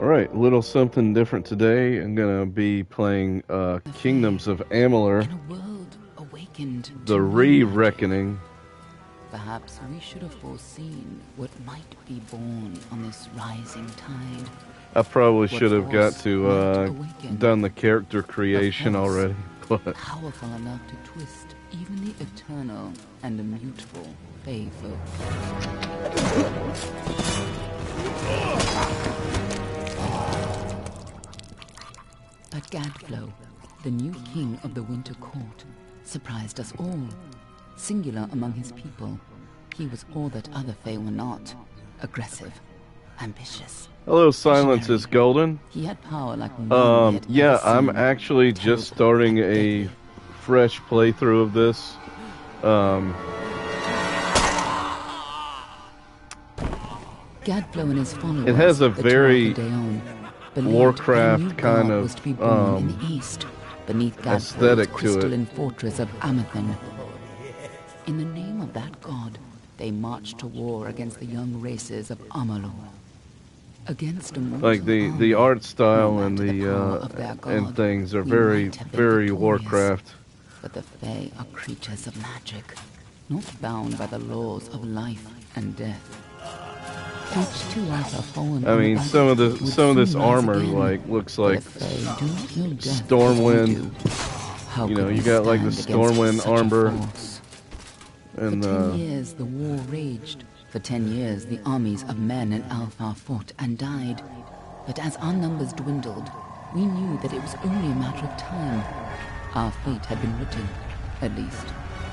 Alright, a little something different today. I'm gonna be playing The fae, Kingdoms of Amalur, in a world awakened to the new magic. Re-Reckoning. Perhaps we should have foreseen what might be born on this rising tide. I probably What should have got force might to awaken. done the character A creation force already, but powerful enough to twist even the eternal and immutable fae folk. But Gadflow, the new king of the Winter Court, surprised us all. Singular among his people, he was all that other fae were not. Aggressive, ambitious. hello, Silence is visionary. Golden. He had power like none we had Yeah, ever I'm seen. actually just Terrible starting and a deadly. fresh playthrough of this. Gadflow and his followers, It has a the very 12th Daon, believed Warcraft a new kind god of, was to be born in the east, beneath Gadflow's aesthetic to crystalline it. fortress of Amathan. In the name of that god, they marched to war against the young races of Amalur. Against a mortal Like the army, art no style and matter the power the of their and god, things are we very might have been very victorious. Warcraft. But the Fae are creatures of magic, not bound by the laws of life and death. Each two eyes are fallen I on mean, the some of battlefield the would some of this soon rise armor again. like looks For like the Fae do not know death as we Stormwind. do. How You could know, we you got like the stand against Stormwind such a armor force? and For 10 years, the war raged. For 10 years, the armies of men in Alpha fought and died. But as our numbers dwindled, we knew that it was only a matter of time. Our fate had been written. At least,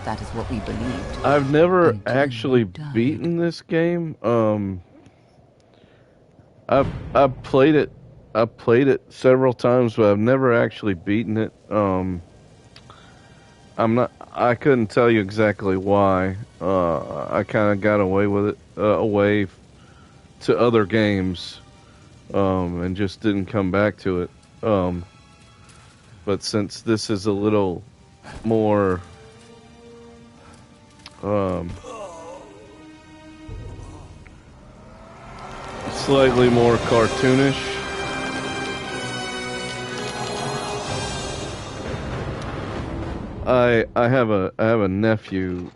that is what we believed. I've never Until actually we died. beaten this game. I've played it. I've played it several times, but I've never actually beaten it. I'm not. I couldn't tell you exactly why. I kind of got away with it, to other games, and just didn't come back to it. Um, but since this is a little more, um, slightly more cartoonish, I have a nephew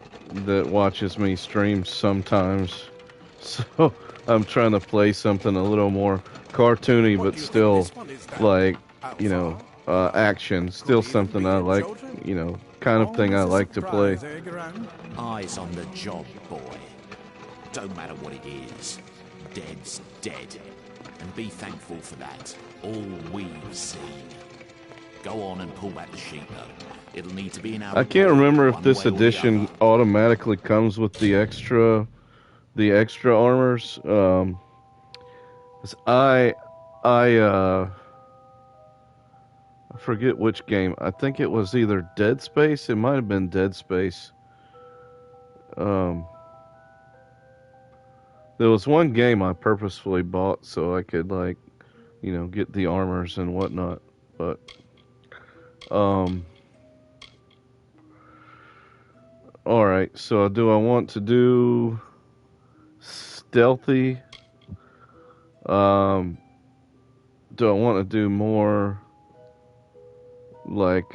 that watches me stream sometimes, so I'm trying to play something a little more cartoony, but still like you know action. Still something I like, kind of thing I like to play. Eyes on the job, boy. Don't matter what it is. Dead's dead. And be thankful for that. All we've seen. Go on and pull back the sheet, though. It'll need to be in our I can't report, remember if one this way or the edition other. automatically comes with the extra armors. 'Cause I forget which game. I think it was either Dead Space. It might have been Dead Space. Um, there was one game I purposefully bought so I could like, get the armors and whatnot. But um, all right. So do I want to do stealthy? Um, do I want to do more like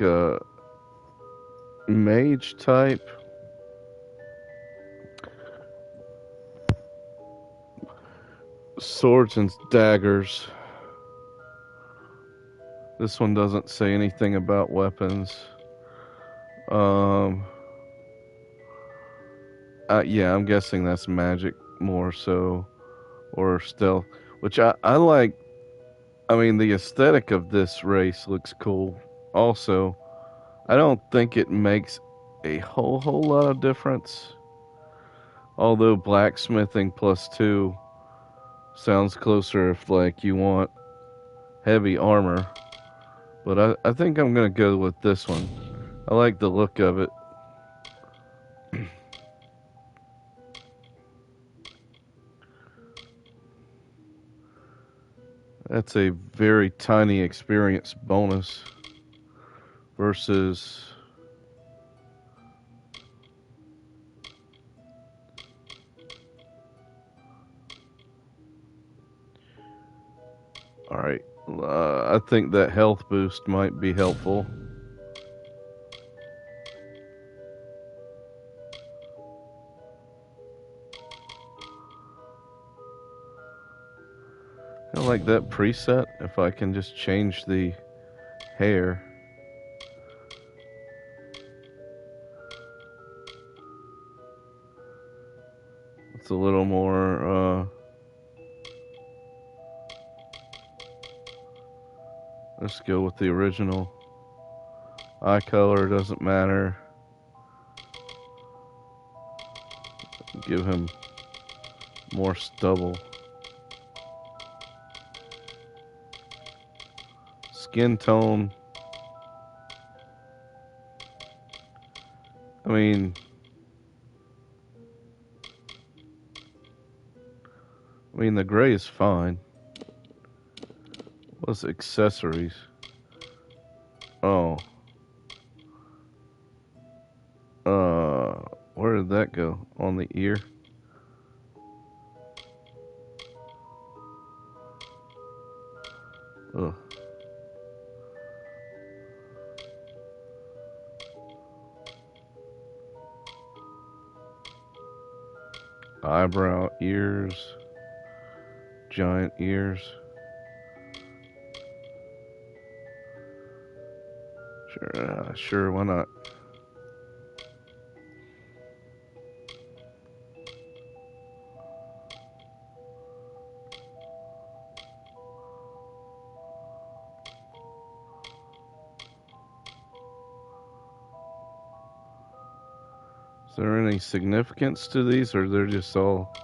mage type? Swords and daggers. This one doesn't say anything about weapons. Um, yeah, I'm guessing that's magic more so, or stealth, which I like. I mean, the aesthetic of this race looks cool. Also, I don't think it makes a whole lot of difference. Although blacksmithing +2 sounds closer if like you want heavy armor. But I think I'm gonna go with this one. I like the look of it. That's a very tiny experience bonus versus All right. I think that health boost might be helpful. I like that preset. If I can just change the hair. It's a little more, let's go with the original. Eye color doesn't matter. Give him more stubble. Skin tone. I mean, the gray is fine. What's accessories? Oh, where did that go? On the ear? Ugh. Eyebrow, ears, giant ears. Sure, why not? Is there any significance to these, or they're just all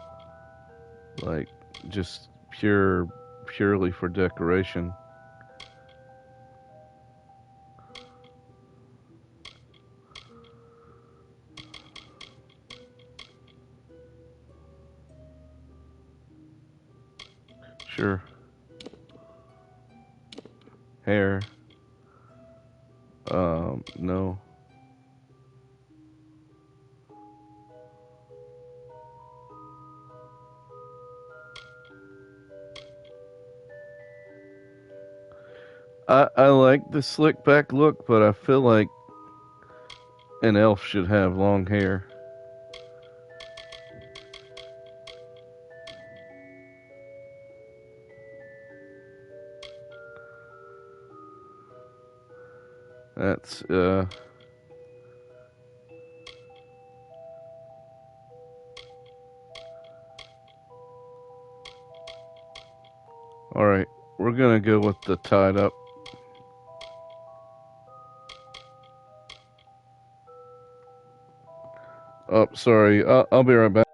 like just purely for decoration? Sure. Hair. No. I like the slick back look, but I feel like an elf should have long hair. That's all right. We're gonna go with the tied up. Oh, sorry. I'll be right back.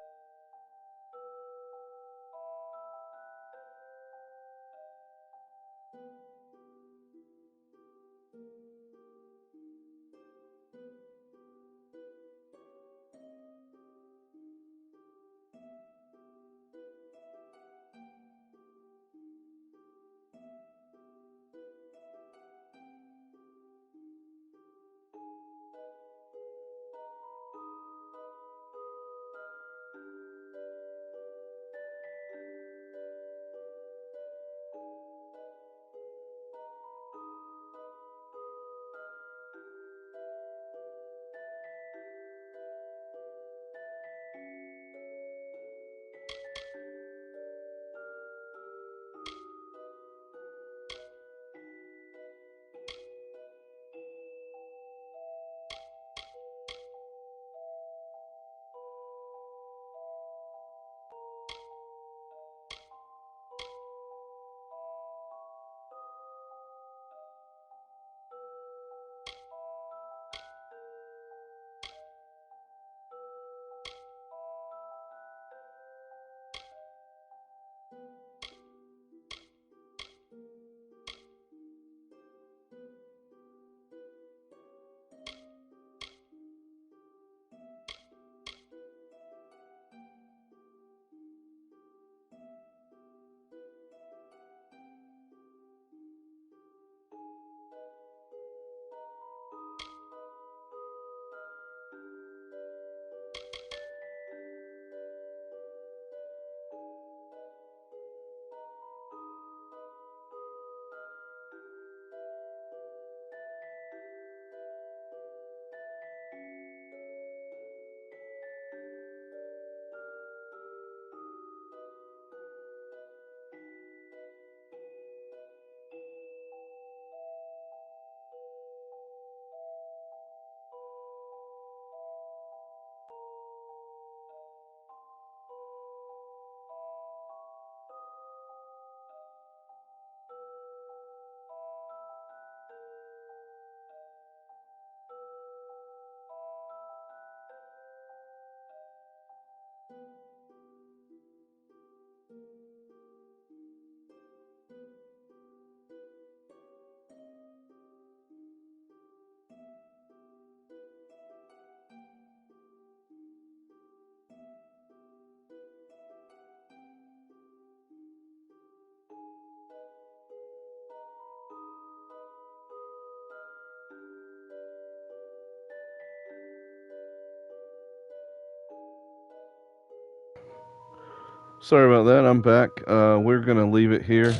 Sorry about that. I'm back. We're gonna leave it here.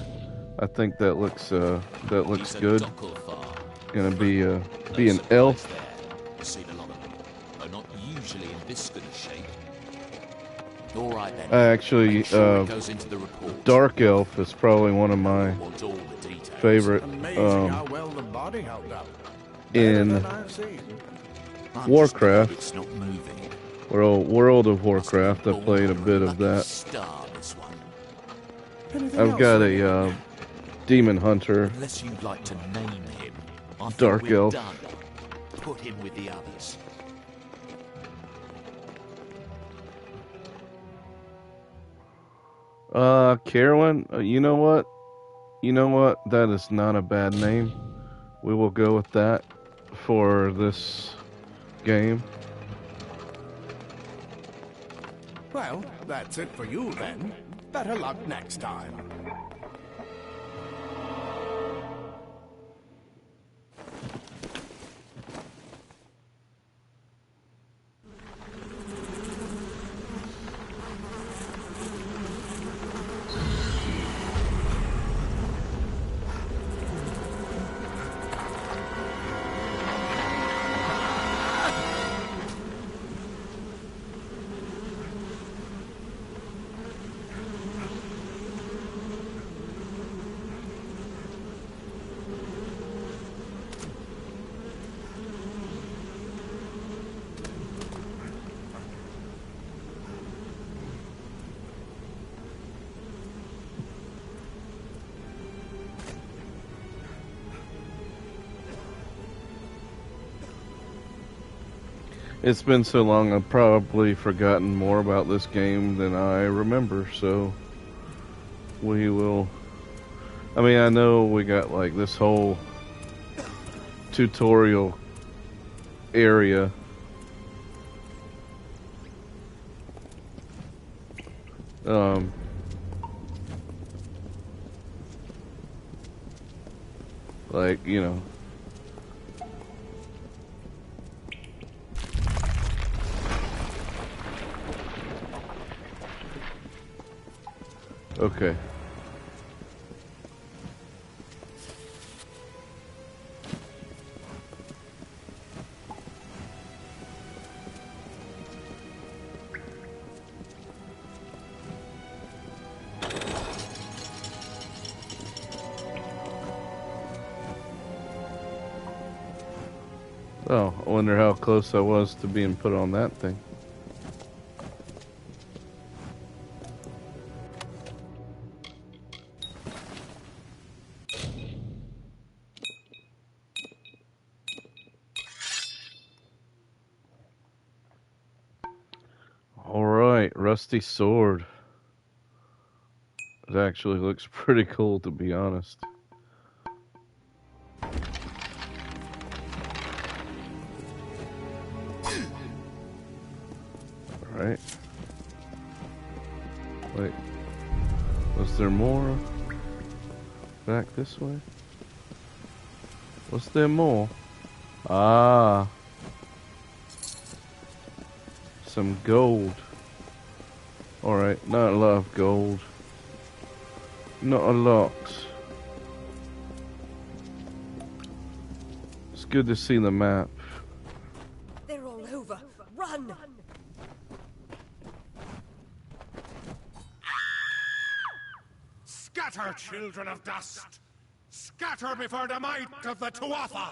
I think that looks good. Gonna be an elf. I've seen a lot of them, though not usually in this good a shape. All right then. Actually, Make sure it goes into the report. dark elf is probably one of my Want all the details. favorite Amazing how well the body held up. in Better than I've seen. I'm Warcraft. just glad it's not moving. World of Warcraft. I played a bit of that. Star, this one. Anything I've else, got lady? a demon hunter, Unless you'd like to name him. I think Dark we're elf. done. Put him with the others. Carolyn. You know what? That is not a bad name. We will go with that for this game. Well, that's it for you then. Better luck next time. It's been so long, I've probably forgotten more about this game than I remember, so we will... I mean, I know we got, like, this whole tutorial area. Like, you know... Okay. Oh, I wonder how close I was to being put on that thing. Alright, rusty sword. It actually looks pretty cool, to be honest. Alright. Wait. Was there more? Back this way? Was there more? Ah. Some gold. Alright, not a lot of gold. Not a lot. It's good to see the map. They're all over. Run! Scatter, children of dust! Scatter before the might of the Tuatha!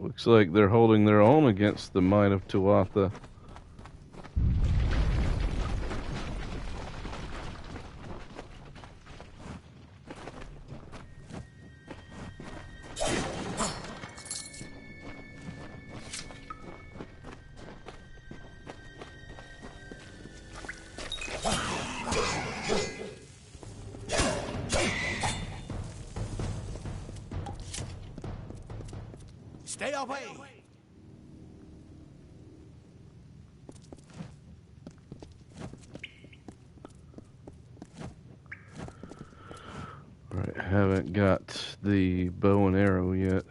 Looks like they're holding their own against the might of Tuatha. Stay away! Alright, haven't got the bow and arrow yet.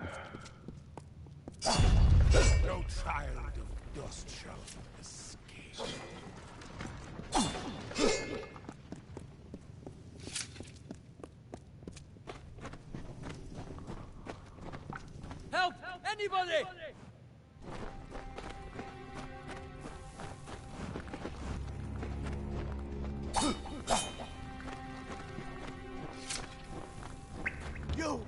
No child of dust shall escape. Help! Anybody! You!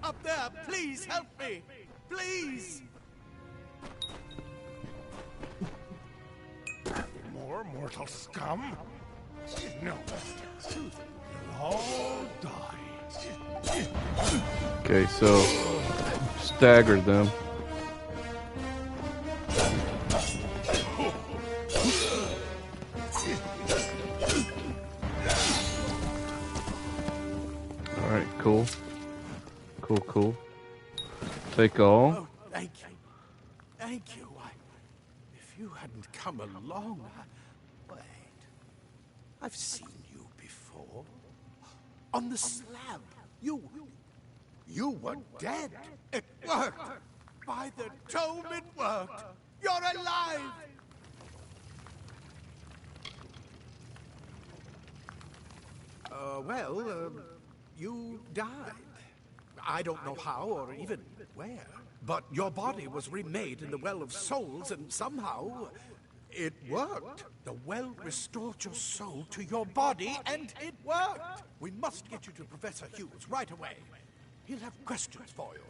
Up there! Please help me! Please! More mortal scum? No. You'll all die. Okay, so stagger them. Alright, cool. Cool. Take all. Oh, thank you. Thank you. If you hadn't come along, wait. I've seen you before. On the slab. You were dead. It worked. By the tome, it worked. You're alive. You died. I don't know how or even where. But your body was remade in the Well of Souls, and somehow it worked. The well restored your soul to your body, and it worked. We must get you to Professor Hughes right away. He'll have questions for you.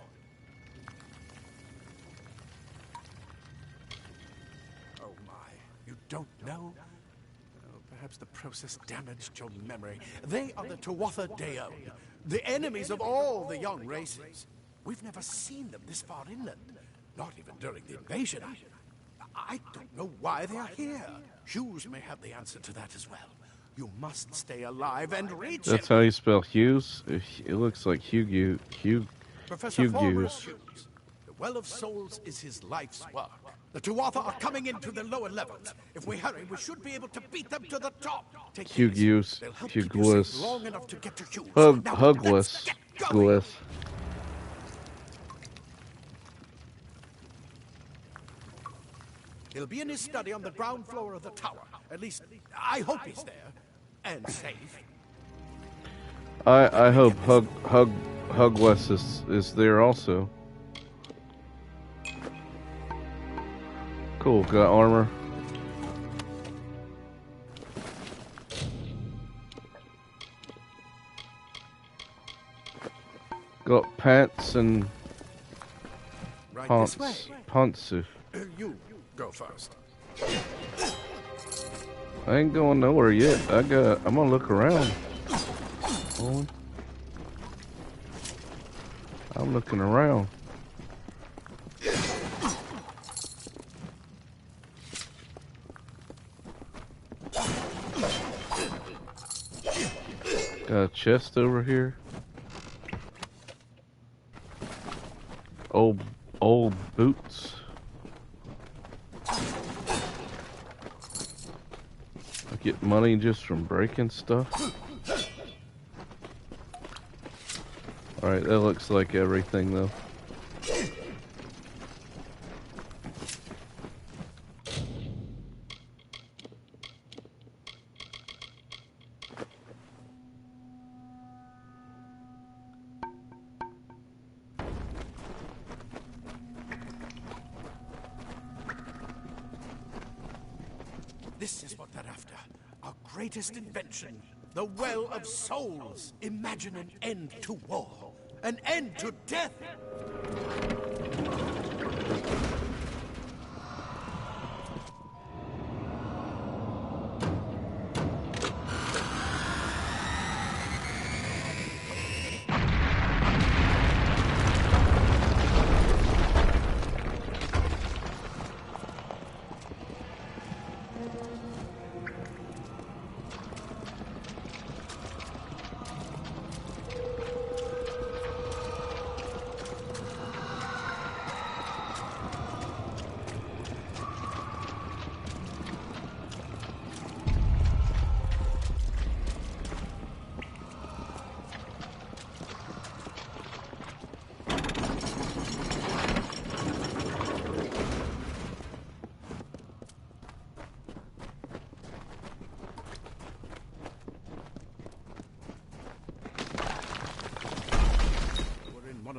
Oh my, you don't know? Oh, perhaps the process damaged your memory. They are the Tuatha Deum, the enemies of all the young races. We've never seen them this far inland, not even during the invasion. I don't know why they are here. Hughes may have the answer to that as well. You must stay alive and reach That's him. how you spell Hughes? It looks like Hugh. Professor Forrest Hughes. The Well of Souls is his life's work. The Tuatha are coming into the lower levels. If we hurry, we should be able to beat them to the top. Take these. Hughes. They'll help keep you safe Hugless. long enough to get to Hughes. Now, Hugless. let's get going. Gless. He'll be in his study on the ground floor of the tower. At least, I hope he's there. And safe. I hope Hugless is there also. Cool, got armor. Got pants and Right pants. this way. Pantsuit. You go first. I ain't going nowhere yet. I'm gonna look around. Boy. I'm looking around. Got a chest over here. Old boots. I get money just from breaking stuff. Alright, that looks like everything though. This is what they're after. Our greatest invention. The Well of Souls. Imagine an end to war. An end to death.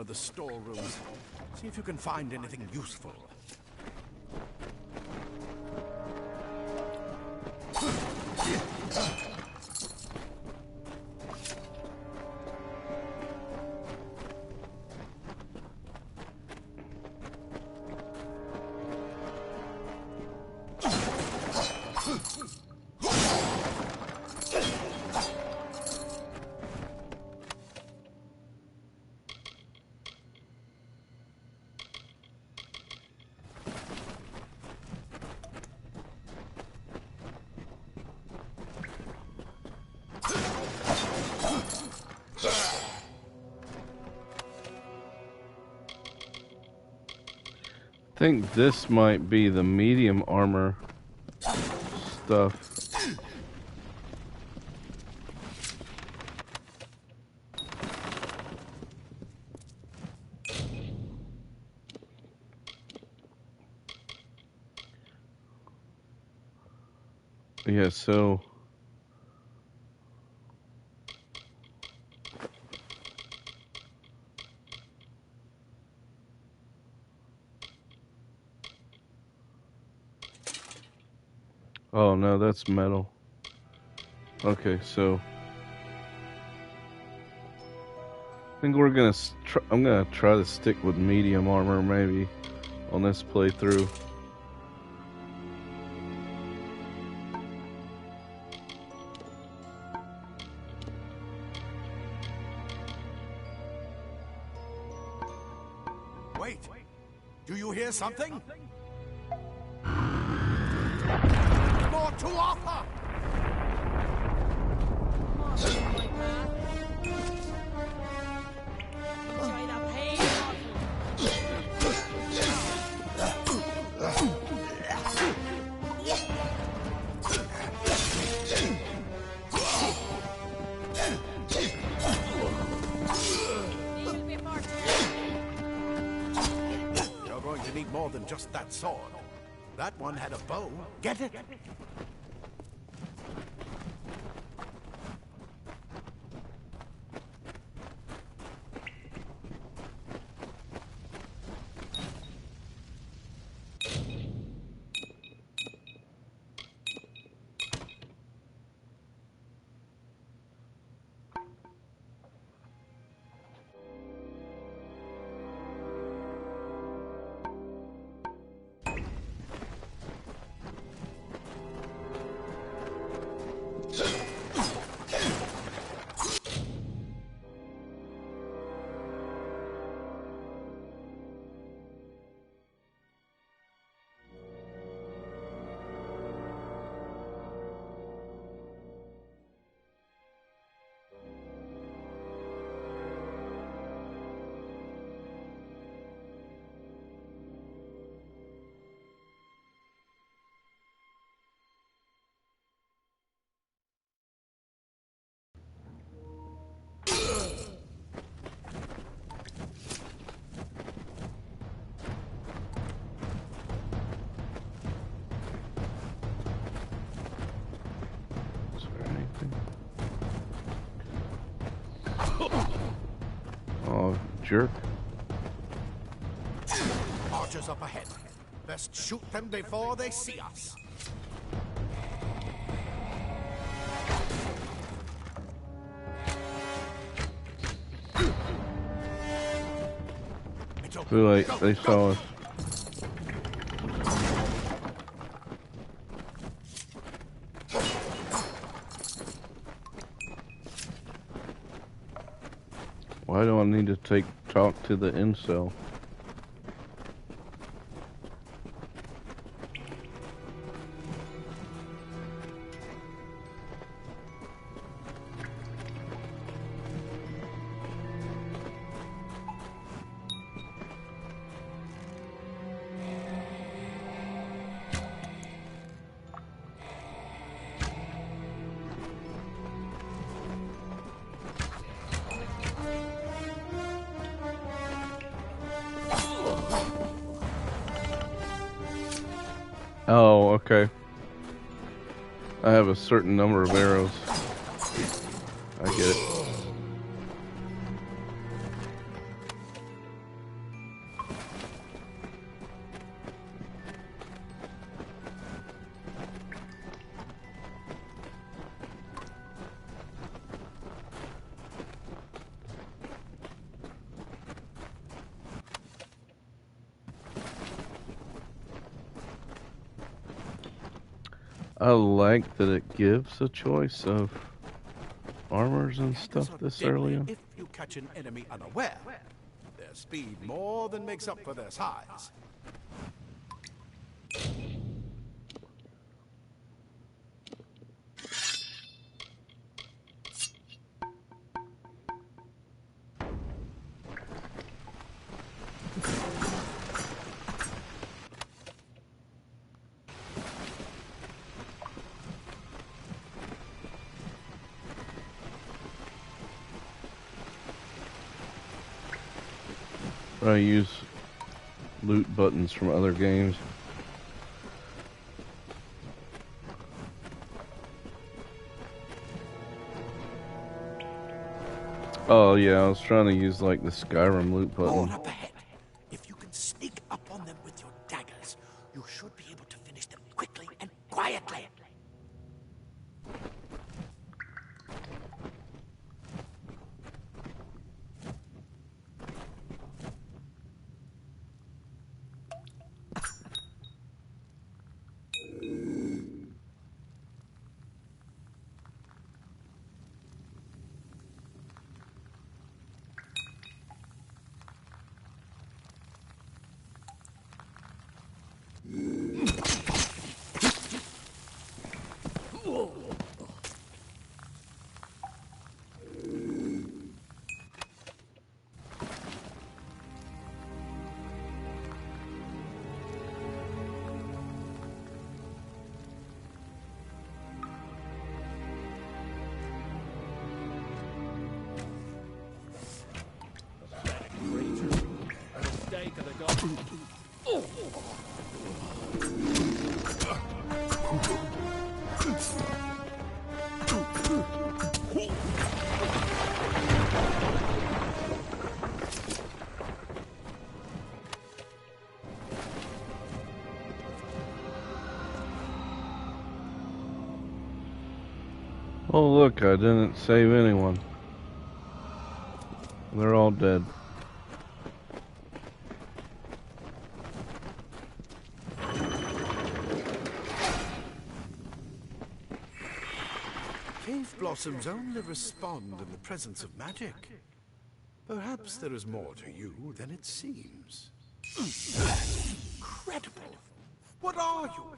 the storerooms. See if you can find anything useful. I think this might be the medium armor stuff. Yeah, so oh no, that's metal. Okay, so I think we're gonna. I'm gonna try to stick with medium armor maybe on this playthrough. Wait! Do you hear something? More to offer! You're going to need more than just that sword. That one had a bow. Get it? Is there anything? Oh, jerk. Archers up ahead. Best shoot them before they see us. Too late, they saw us. Why do I need to talk to the incel? Oh, okay. I have a certain number of arrows. I get it. I like that it gives a choice of armors and Daggers stuff are this deadly early on. if you catch an enemy unaware. Their speed more than makes up for their size. I use loot buttons from other games. Oh yeah, I was trying to use like the Skyrim loot More button. up ahead. If you can sneak up on them with your daggers, you should be able to finish them quickly and quietly. Oh look, I didn't save anyone. They're all dead. Cave blossoms only respond in the presence of magic. Perhaps there is more to you than it seems. Incredible! What are you?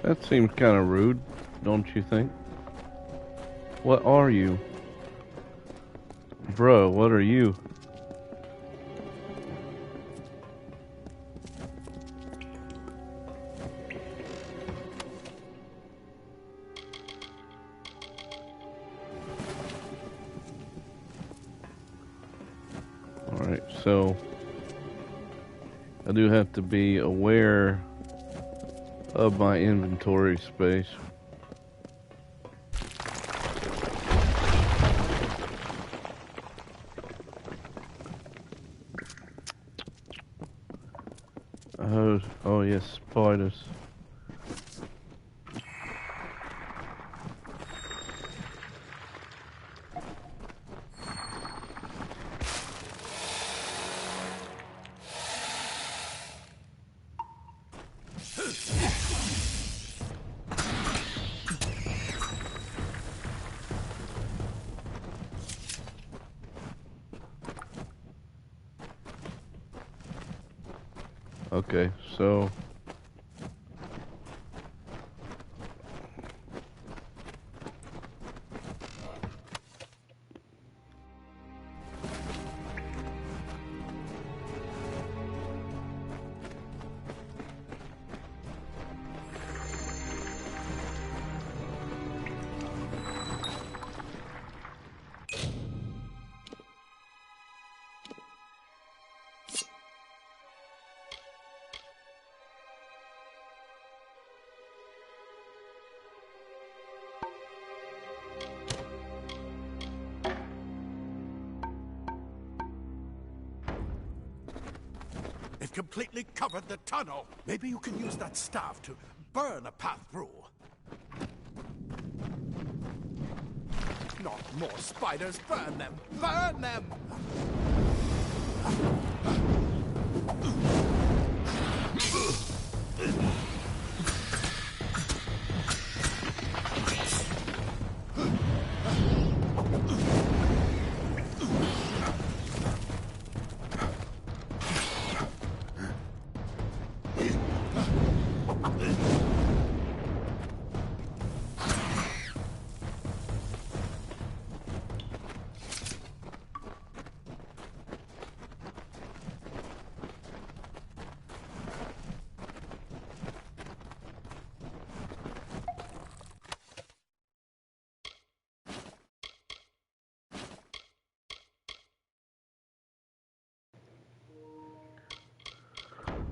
That seems kind of rude, don't you think? What are you? Bro, what are you? Alright, so I do have to be aware of my inventory space. Oh yes, spiders. Okay, so It completely covered the tunnel. Maybe you can use that staff to burn a path through. Not more spiders. Burn them! Burn them!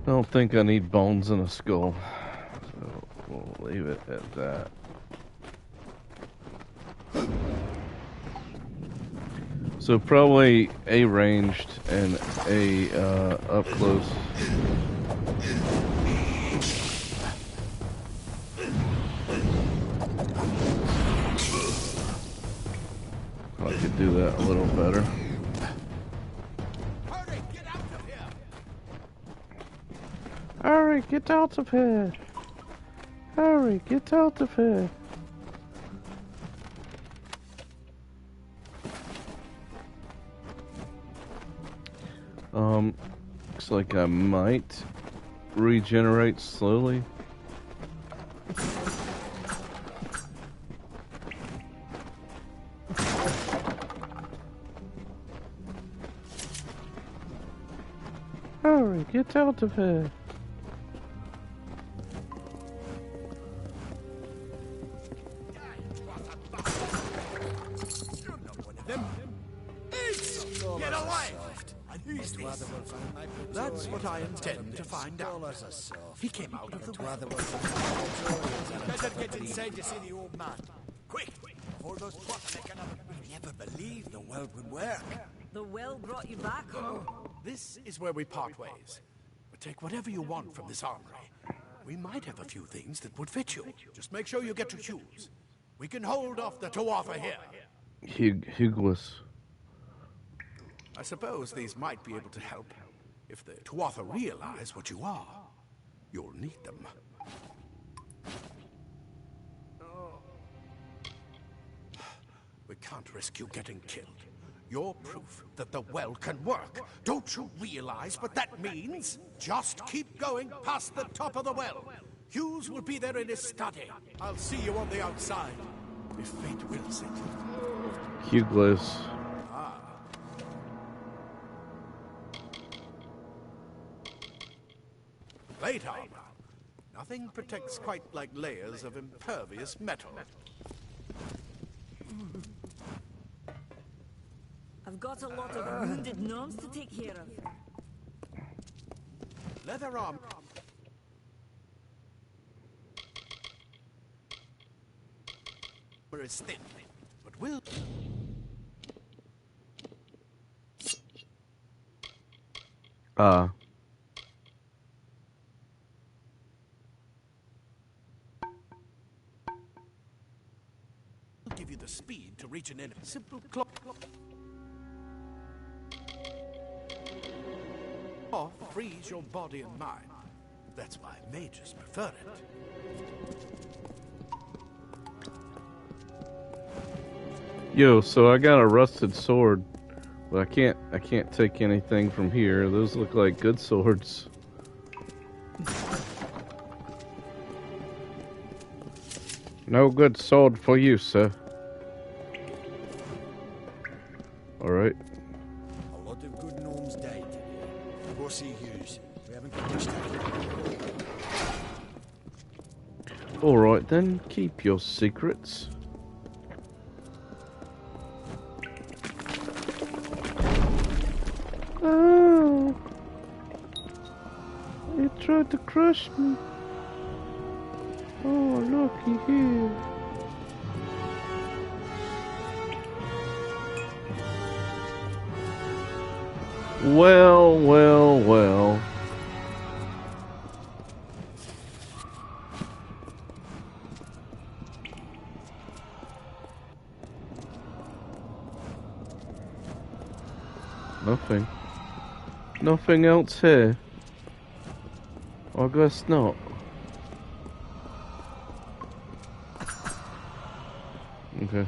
I don't think I need bones in a skull, so we'll leave it at that. So probably a ranged and a up close. I could do that a little better. Hurry, get out of here! Hurry, get out of here! Hurry, get out of here! Looks like I might regenerate slowly. Hurry, get out of here! Get away! And who's this? That's what I intend to find out. He came out of the well. Better get inside to see the old man. Quick! Before those twats make another... I never believed the world would work. The well brought you back home. This is where we part ways. But take whatever you want from this armory. We might have a few things that would fit you. Just make sure you get to choose. We can hold off the Tuatha here. Hughless. I suppose these might be able to help. If the Tuatha realize what you are, you'll need them. We can't risk you getting killed. You're proof that the well can work. Don't you realize what that means? Just keep going past the top of the well. Hughes will be there in his study. I'll see you on the outside, if fate wills it. Hughless. Plate armor. Nothing protects quite like layers of impervious metal. I've got a lot of wounded gnomes to take care of. Leather armor is thin, but will give you the speed to reach an enemy. Simple clock. Or freeze your body and mind. That's why mages prefer it. Yo, so I got a rusted sword, but I can't take anything from here. Those look like good swords. No good sword for you, sir. Alright. A lot of good gnomes died today. Go see Hughes. We haven't got much time. Alright then, keep your secrets. Oh, you tried to crush me. Oh, looky here. Well, well, well. Nothing. Nothing else here. I guess not. Okay.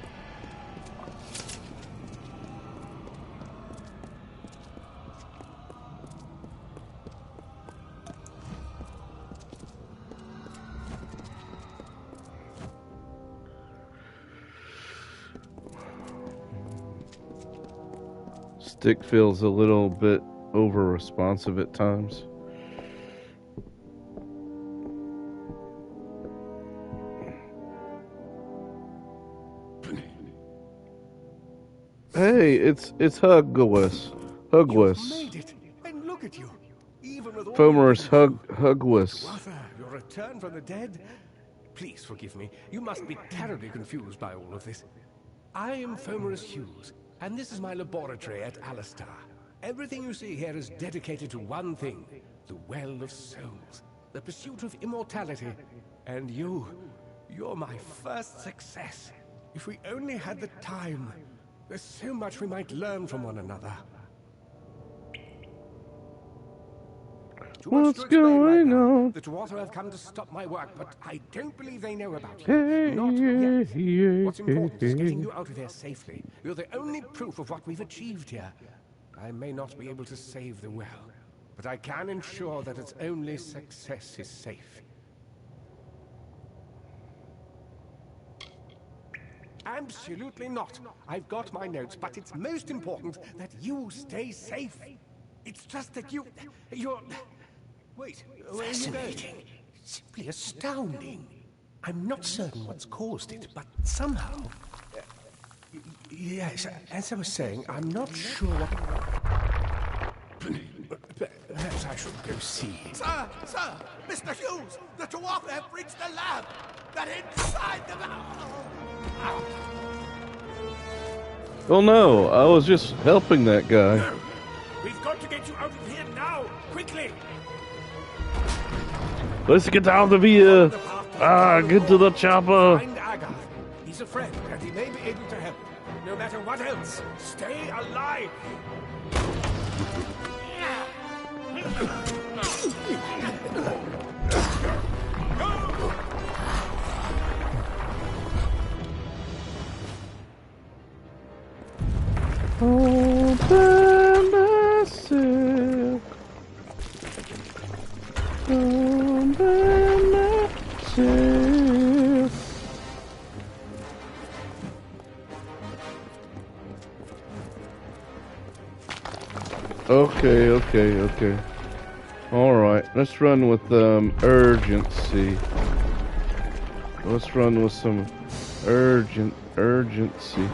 Stick feels a little bit over responsive at times. Hey, it's Hugwis. You've made it, and look at you. Even with all Fomer's Hugwis. Tuatha, your return from the dead? Please forgive me. You must be terribly confused by all of this. I am Fomer's Hughes, and this is my laboratory at Alistar. Everything you see here is dedicated to one thing, the Well of Souls, the pursuit of immortality. And you're my first success. If we only had the time, there's so much we might learn from one another. Too much What's to explain right going now. on? The Tuatha have come to stop my work, but I don't believe they know about you. Hey, Not yeah, yet. yeah, What's important is getting yeah. you out of here safely. You're the only proof of what we've achieved here. I may not be able to save the well, but I can ensure that its only success is safe. Absolutely not. I've got my notes, but it's most important that you stay safe. It's just that you're... Wait, where are you going? Simply astounding. I'm not certain what's caused it, but somehow... yes, as I was saying, I'm not sure what... Perhaps I should go see. Sir! Mr. Hughes! The Tuatha have reached the lab! They're inside the lab! Oh no, I was just helping that guy. We've got to get you out of here now! Quickly! Let's get out of here. Get to the chopper. Find Agath. He's a friend, and he may be able to help. No matter what else, stay alive! All by myself. All by myself. Okay. Alright, let's run with urgency. Let's run with some urgency.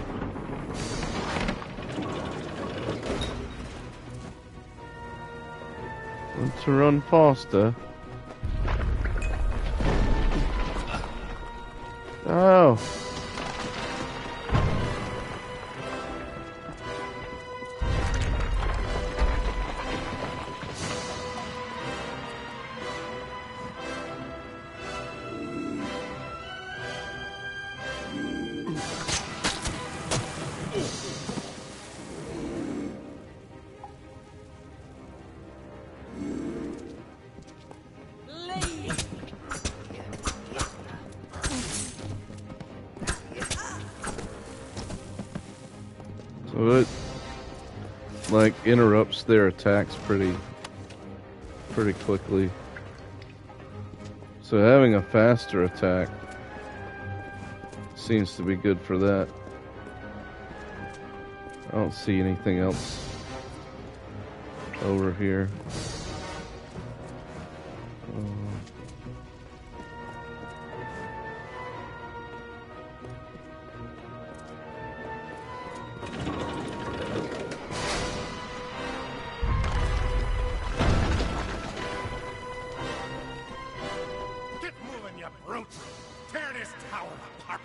Want to run faster? Oh. So it like interrupts their attacks pretty quickly. So having a faster attack seems to be good for that. I don't see anything else over here. Get moving, you brutes! Tear this tower apart!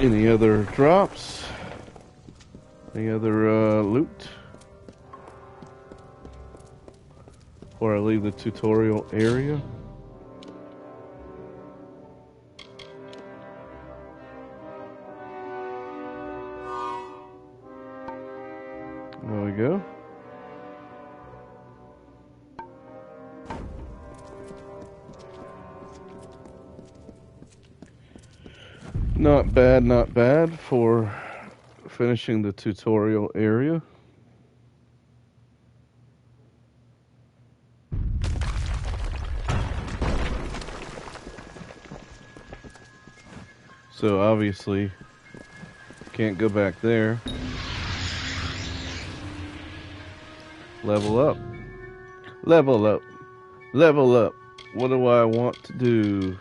Any other drops? Any other loot? Before I leave the tutorial area. There we go. Not bad for finishing the tutorial area. So obviously, can't go back there. Level up. Level up. Level up. What do I want to do?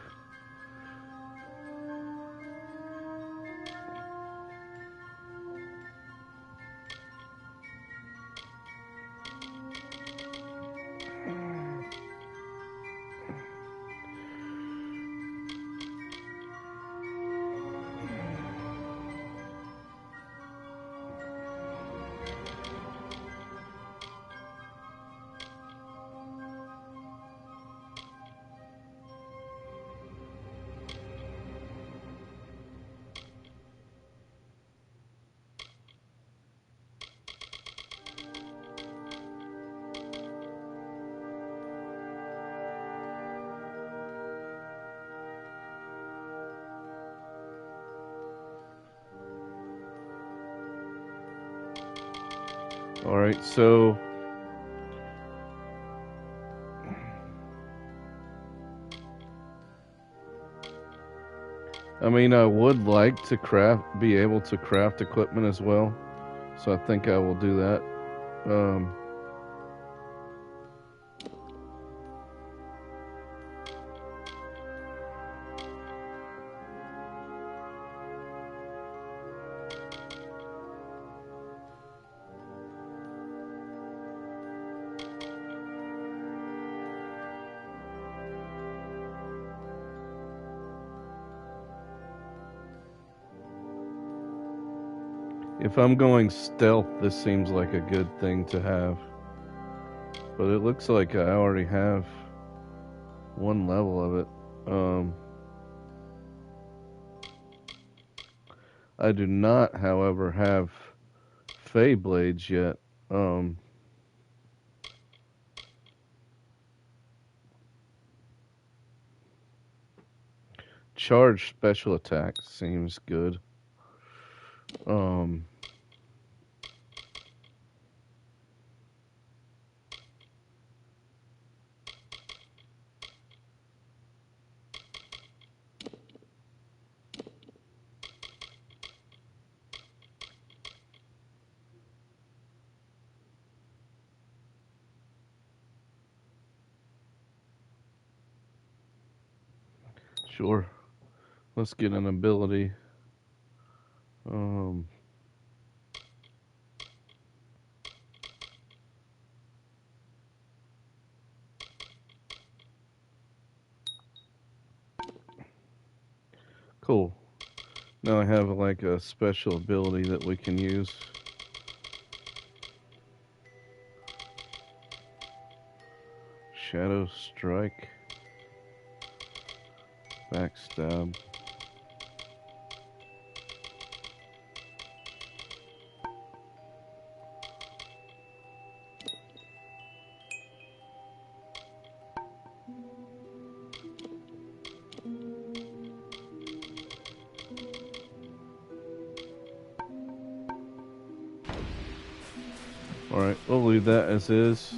Alright, so I mean, I would like to be able to craft equipment as well. So I think I will do that. If I'm going stealth, this seems like a good thing to have. But it looks like I already have one level of it. I do not, however, have Fey Blades yet. Charge special attack seems good. Sure. Let's get an ability. Cool. Now I have like a special ability that we can use. Shadow Strike. Backstab. Alright, we'll leave that as is.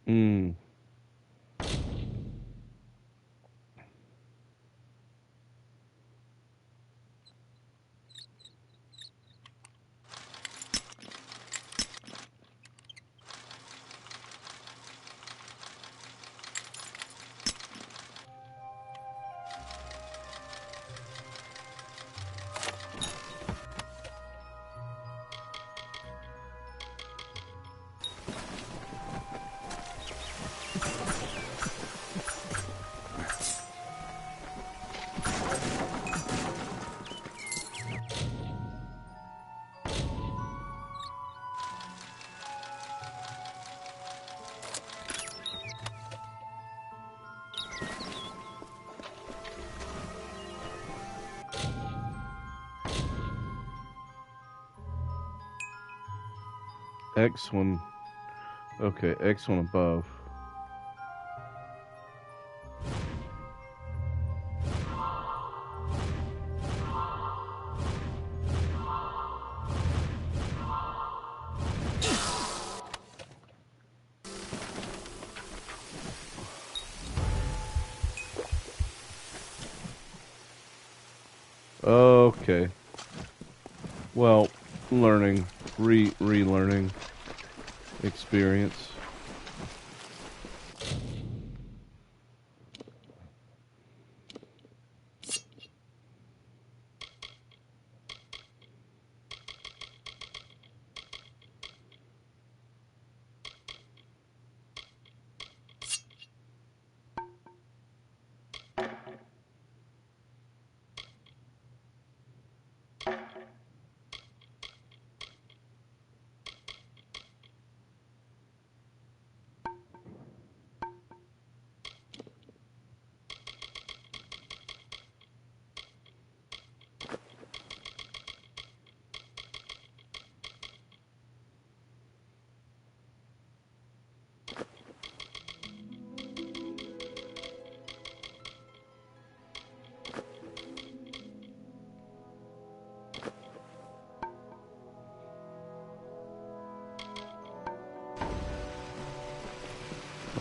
Mm. X1. Okay, X1 above. Okay. Well, learning, relearning experience.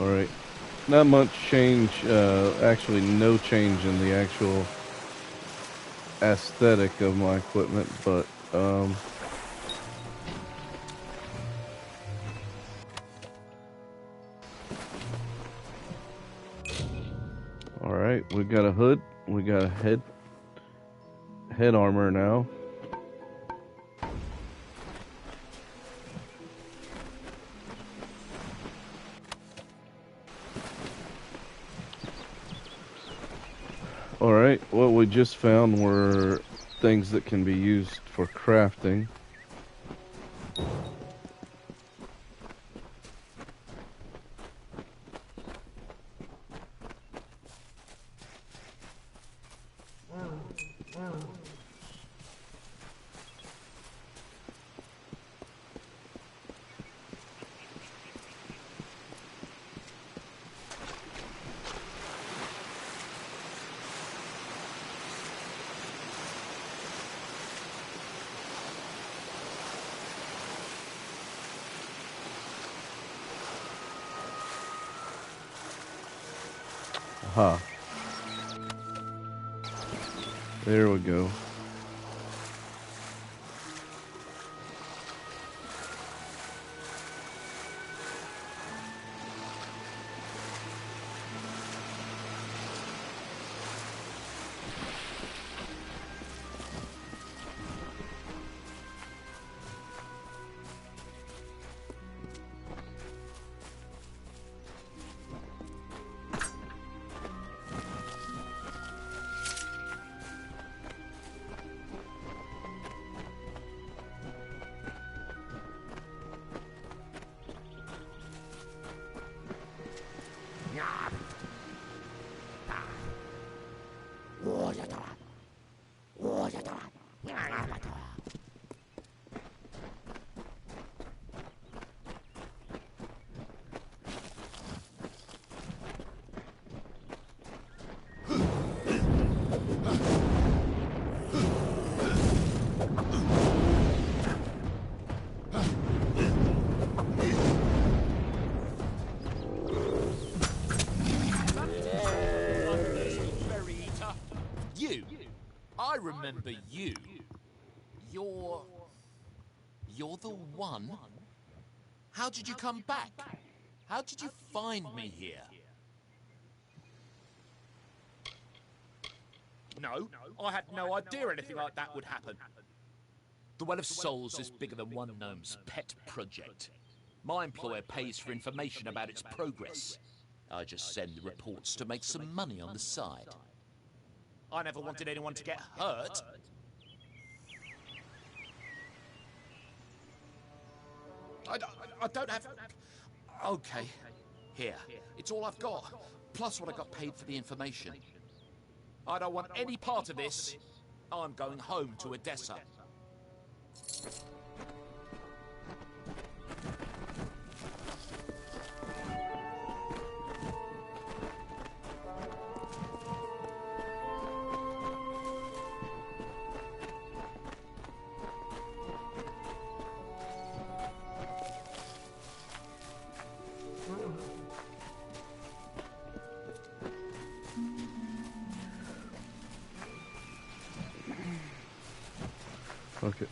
All right. Not much change. Actually, no change in the actual aesthetic of my equipment, but all right. We got a hood. We got a head armor now. All right. What we just found were things that can be used for crafting. Aha. There we go. remember you. You're the one? How did you come back? How did you find me here? No, I had no idea anything like that would happen. The Well of Souls is bigger than one gnome's pet project. My employer pays for information about its progress. I just send the reports to make some money on the side. I never wanted anyone to get hurt. I don't have... Okay, here. It's all I've got, plus what I got paid for the information. I don't want any part of this. I'm going home to Odessa. Okay.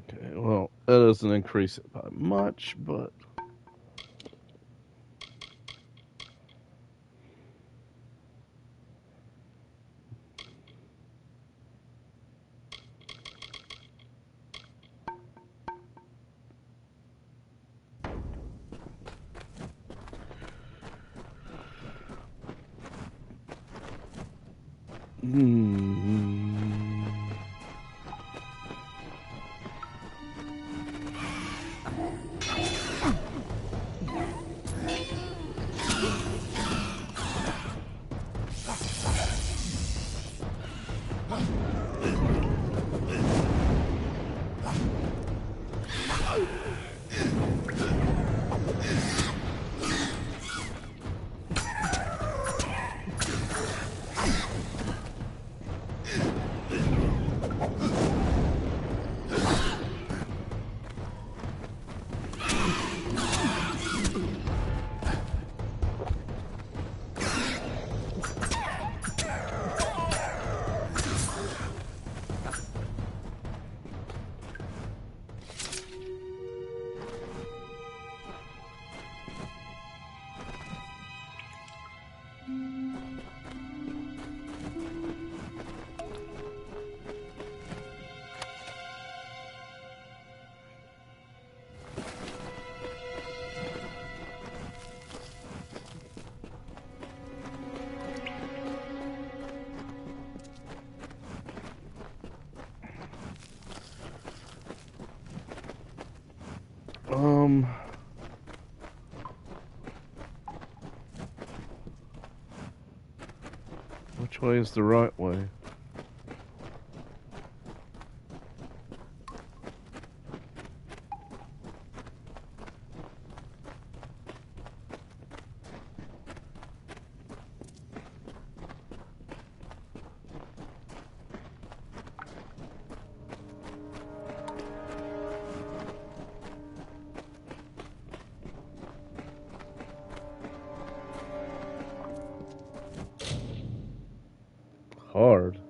Okay, well, that doesn't increase it by much, but hmm. Um, which way is the right way? Hard.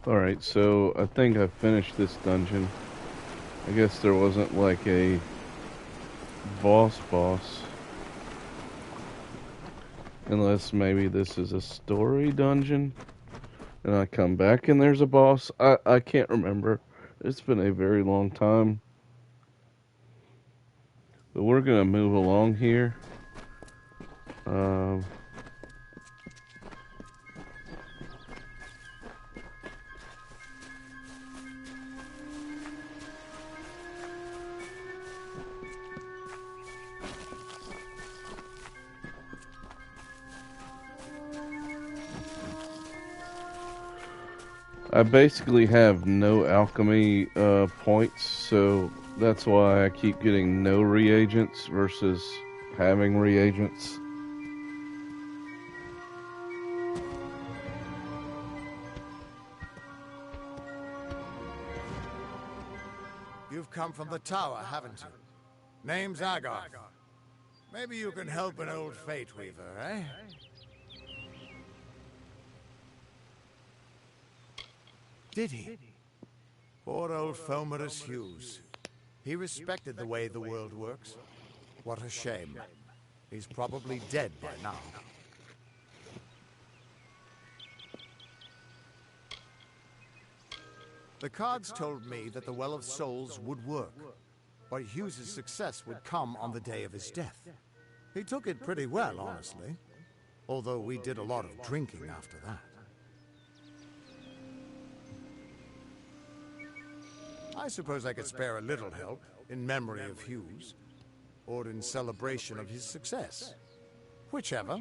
Alright, so I think I finished this dungeon. I guess there wasn't like a boss. Unless maybe this is a story dungeon. And I come back and there's a boss. I can't remember. It's been a very long time. But we're gonna move along here. Um, I basically have no alchemy points, so that's why I keep getting no reagents versus having reagents. You've come from the tower, haven't you? Name's Agarth. Maybe you can help an old Fate Weaver, eh? Did he? Poor old Fomerus Hughes. He respected the way the world works. What a shame. He's probably dead by now. The cards told me that the Well of Souls would work, but Hughes's success would come on the day of his death. He took it pretty well, honestly. Although we did a lot of drinking after that. I suppose I could spare a little help in memory of Hughes, or in celebration of his success. Whichever.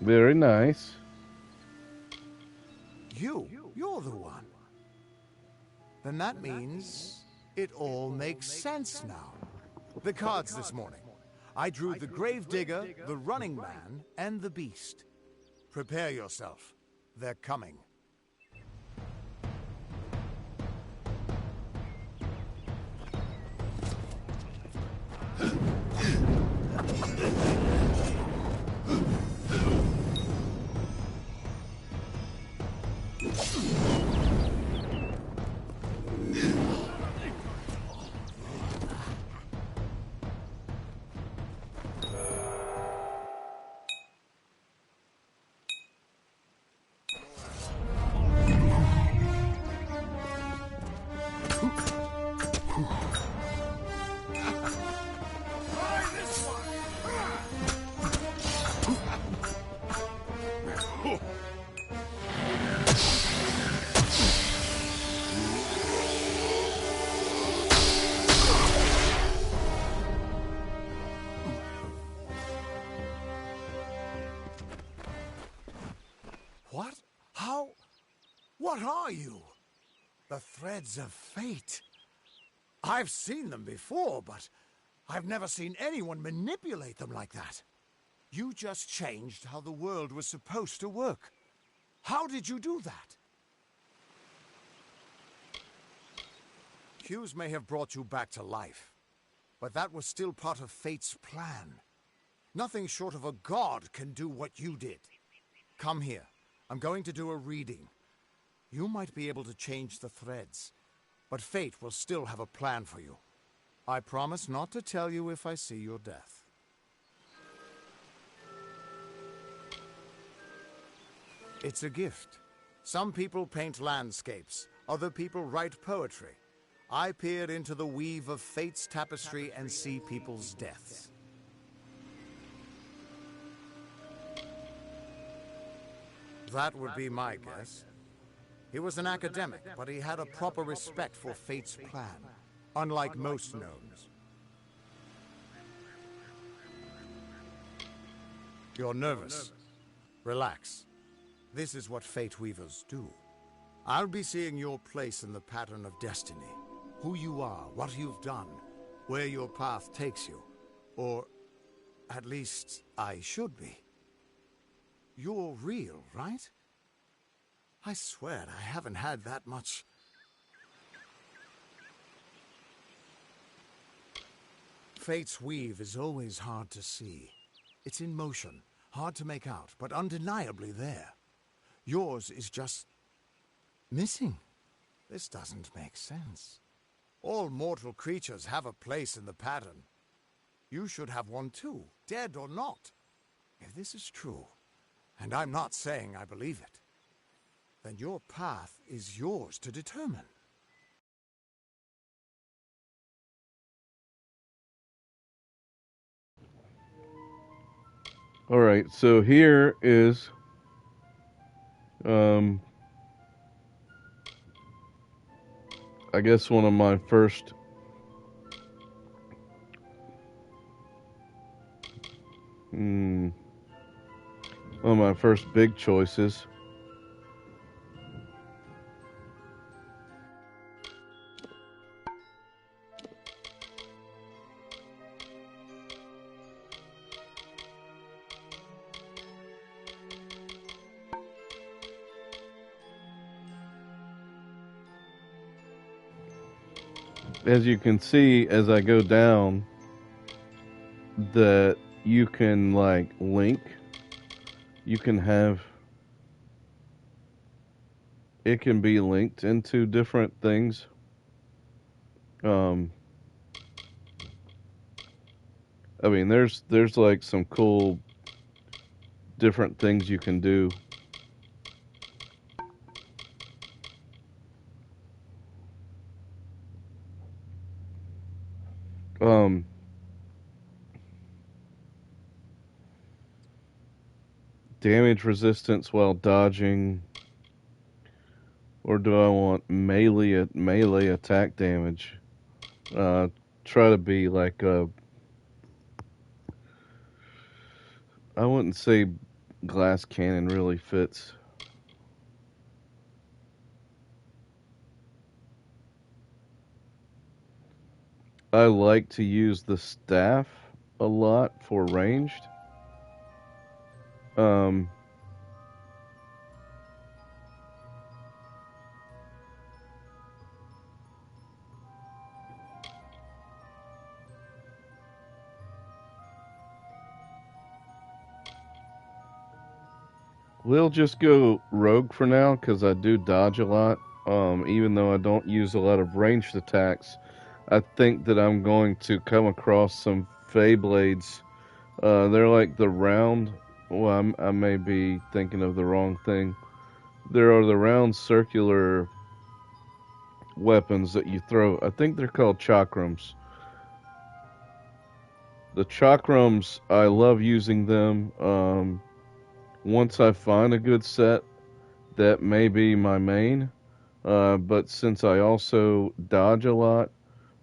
Very nice. You're the one. Then that means it all makes sense now. The cards this morning. I drew the Gravedigger, the Running Man, and the Beast. Prepare yourself. They're coming. What? How? What are you? The threads of fate. I've seen them before, but I've never seen anyone manipulate them like that. You just changed how the world was supposed to work. How did you do that? Hughes may have brought you back to life, but that was still part of fate's plan. Nothing short of a god can do what you did. Come here. I'm going to do a reading. You might be able to change the threads, but fate will still have a plan for you. I promise not to tell you if I see your death. It's a gift. Some people paint landscapes, other people write poetry. I peer into the weave of fate's tapestry and see people's deaths. That would be my guess. He was an academic, but he had a proper respect for fate's plan, unlike most gnomes. You're nervous. Relax. This is what Fate Weavers do. I'll be seeing your place in the pattern of destiny. Who you are, what you've done, where your path takes you. Or, at least, I should be. You're real, right? I swear I haven't had that much. Fate's weave is always hard to see. It's in motion, Hard to make out, but undeniably there. Yours is just missing. This doesn't make sense. All mortal creatures have a place in the pattern. You should have one too, dead or not. If this is true, and I'm not saying I believe it, then your path is yours to determine. All right, so here is I guess one of my first one of my first big choices. As you can see, as I go down, that you can like link. You can have it can be linked into different things. Um, I mean, there's like some cool different things you can do. Um, Damage resistance while dodging, or do I want melee attack damage? Try to be like I wouldn't say glass cannon really fits. I like to use the staff a lot for ranged. Um, we'll just go rogue for now because I do dodge a lot. Even though I don't use a lot of ranged attacks, I think that I'm going to come across some Fey Blades. They're like the round. Well, I may be thinking of the wrong thing. There are the round circular weapons that you throw. I think they're called chakrams. The chakrams, I love using them. Once I find a good set, that may be my main. But since I also dodge a lot,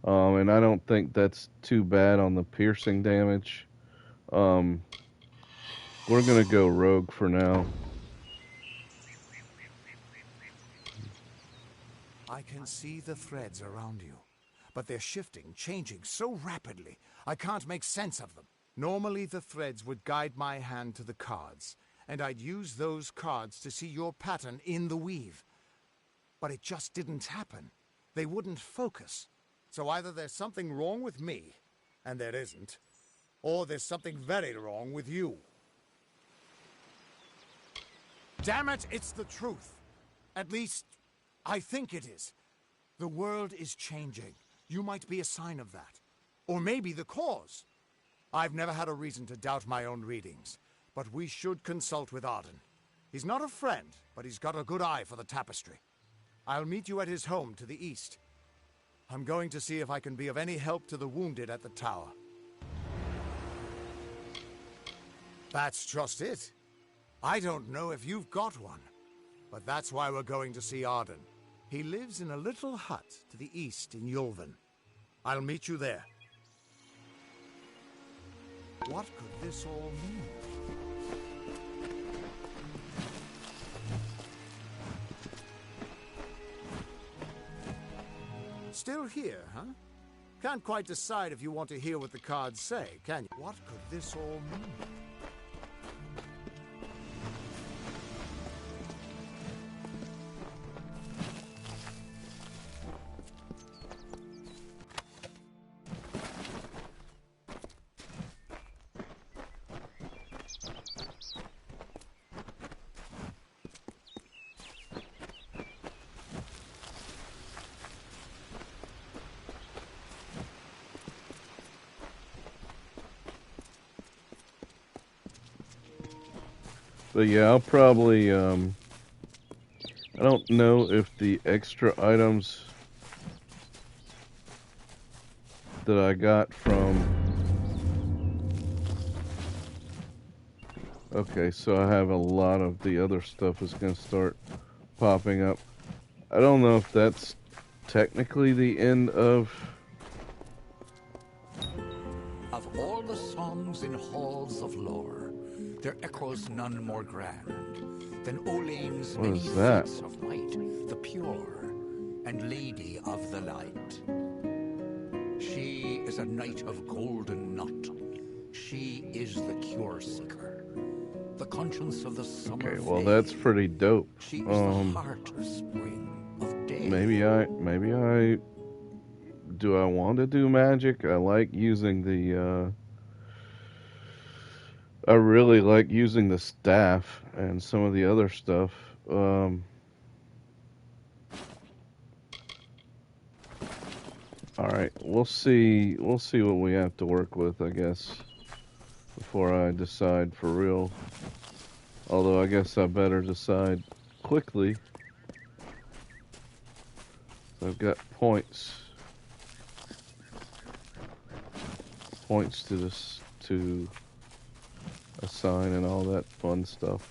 and I don't think that's too bad on the piercing damage, um, we're gonna go rogue for now. I can see the threads around you, but they're shifting, changing so rapidly, I can't make sense of them. Normally the threads would guide my hand to the cards, and I'd use those cards to see your pattern in the weave. But it just didn't happen. They wouldn't focus. So either there's something wrong with me, and there isn't, or there's something very wrong with you. Damn it, it's the truth. At least, I think it is. The world is changing. You might be a sign of that. Or maybe the cause. I've never had a reason to doubt my own readings, but we should consult with Arden. He's not a friend, but he's got a good eye for the tapestry. I'll meet you at his home to the east. I'm going to see if I can be of any help to the wounded at the tower. That's just it. I don't know if you've got one, but that's why we're going to see Arden. He lives in a little hut to the east in Yulven. I'll meet you there. What could this all mean? Still here, huh? Can't quite decide if you want to hear what the cards say, can you? What could this all mean? But yeah, I'll probably I don't know if the extra items that I got from... Okay, so I have a lot of the other stuff is going to start popping up. I don't know if that's technically the end of... Of all the songs in halls of lore, there echoes none more grand than Olane's What many is that? feats of might, the pure and lady of the light. She is a knight of golden knot. She is the cure seeker, the conscience of the summer Okay, well fae. that's pretty dope. She is the heart of spring, of day. Maybe I do I want to do magic? I like using the I really like using the staff and some of the other stuff. All right, we'll see what we have to work with, I guess, before I decide for real. Although I guess I better decide quickly. So I've got points to this to assign and all that fun stuff.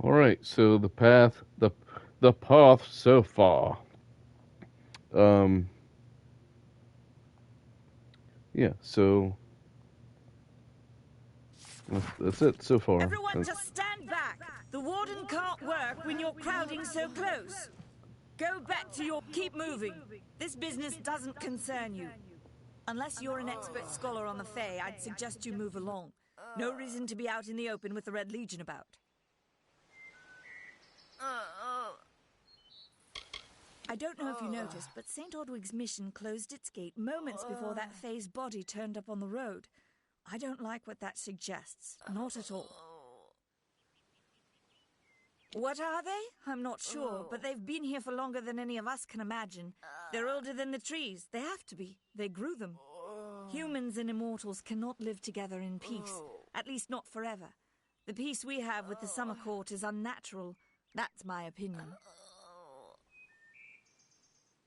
All right, so the path so far. Um yeah, so that's it so far. Everyone just stand back. The warden can't work when you're crowding so close. Go back to your... Keep moving. This business doesn't concern you. Unless you're an expert scholar on the Fae, I'd suggest you move along. No reason to be out in the open with the Red Legion about. I don't know if you noticed, but St. Odwig's mission closed its gate moments before that Fae's body turned up on the road. I don't like what that suggests. Not at all. What are they? I'm not sure, but they've been here for longer than any of us can imagine. They're older than the trees. They have to be. They grew them. Humans and immortals cannot live together in peace. At least not forever. The peace we have with the Summer Court is unnatural. That's my opinion.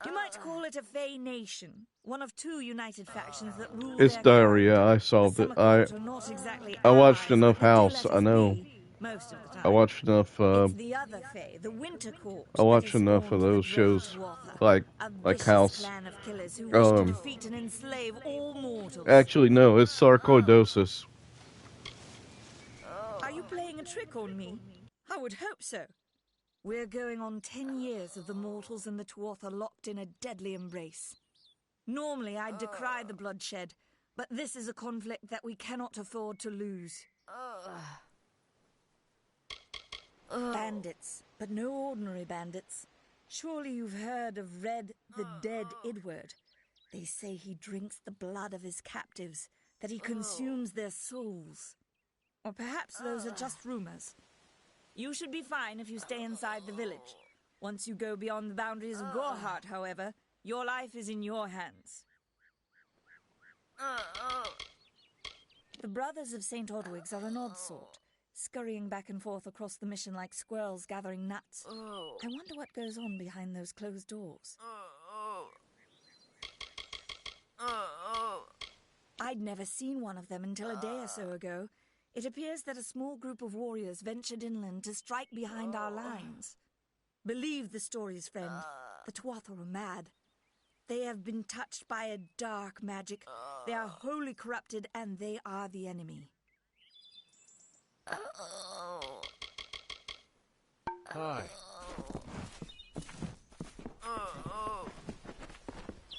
You might call it a Fae nation, one of two united factions that rule It's their diarrhea. kind. I solved The it. Summer Court are not exactly I watched allies, enough but they do House. let I us know. be most of the time. I watched enough. It's the other Fae, the Winter Court. I watched that is enough spawned of to the those great shows, Tuatha, like a vicious House. clan of killers who wish to defeat and enslave all mortals. Actually, no, it's sarcoidosis. Are you playing a trick on me? I would hope so. We're going on 10 years of the mortals and the Tuatha locked in a deadly embrace. Normally, I'd decry the bloodshed, but this is a conflict that we cannot afford to lose. Bandits, but no ordinary bandits. Surely you've heard of Red the Dead Idward. They say he drinks the blood of his captives, that he consumes their souls. Or perhaps those are just rumors. You should be fine if you stay inside the village. Once you go beyond the boundaries of Gorhart, however, your life is in your hands. The Brothers of St. Odwig's are an odd sort, scurrying back and forth across the mission like squirrels gathering nuts. I wonder what goes on behind those closed doors. I'd never seen one of them until a day or so ago. It appears that a small group of warriors ventured inland to strike behind our lines. Believe the stories, friend. The Tuatha are mad. They have been touched by a dark magic. They are wholly corrupted, and they are the enemy. Hi.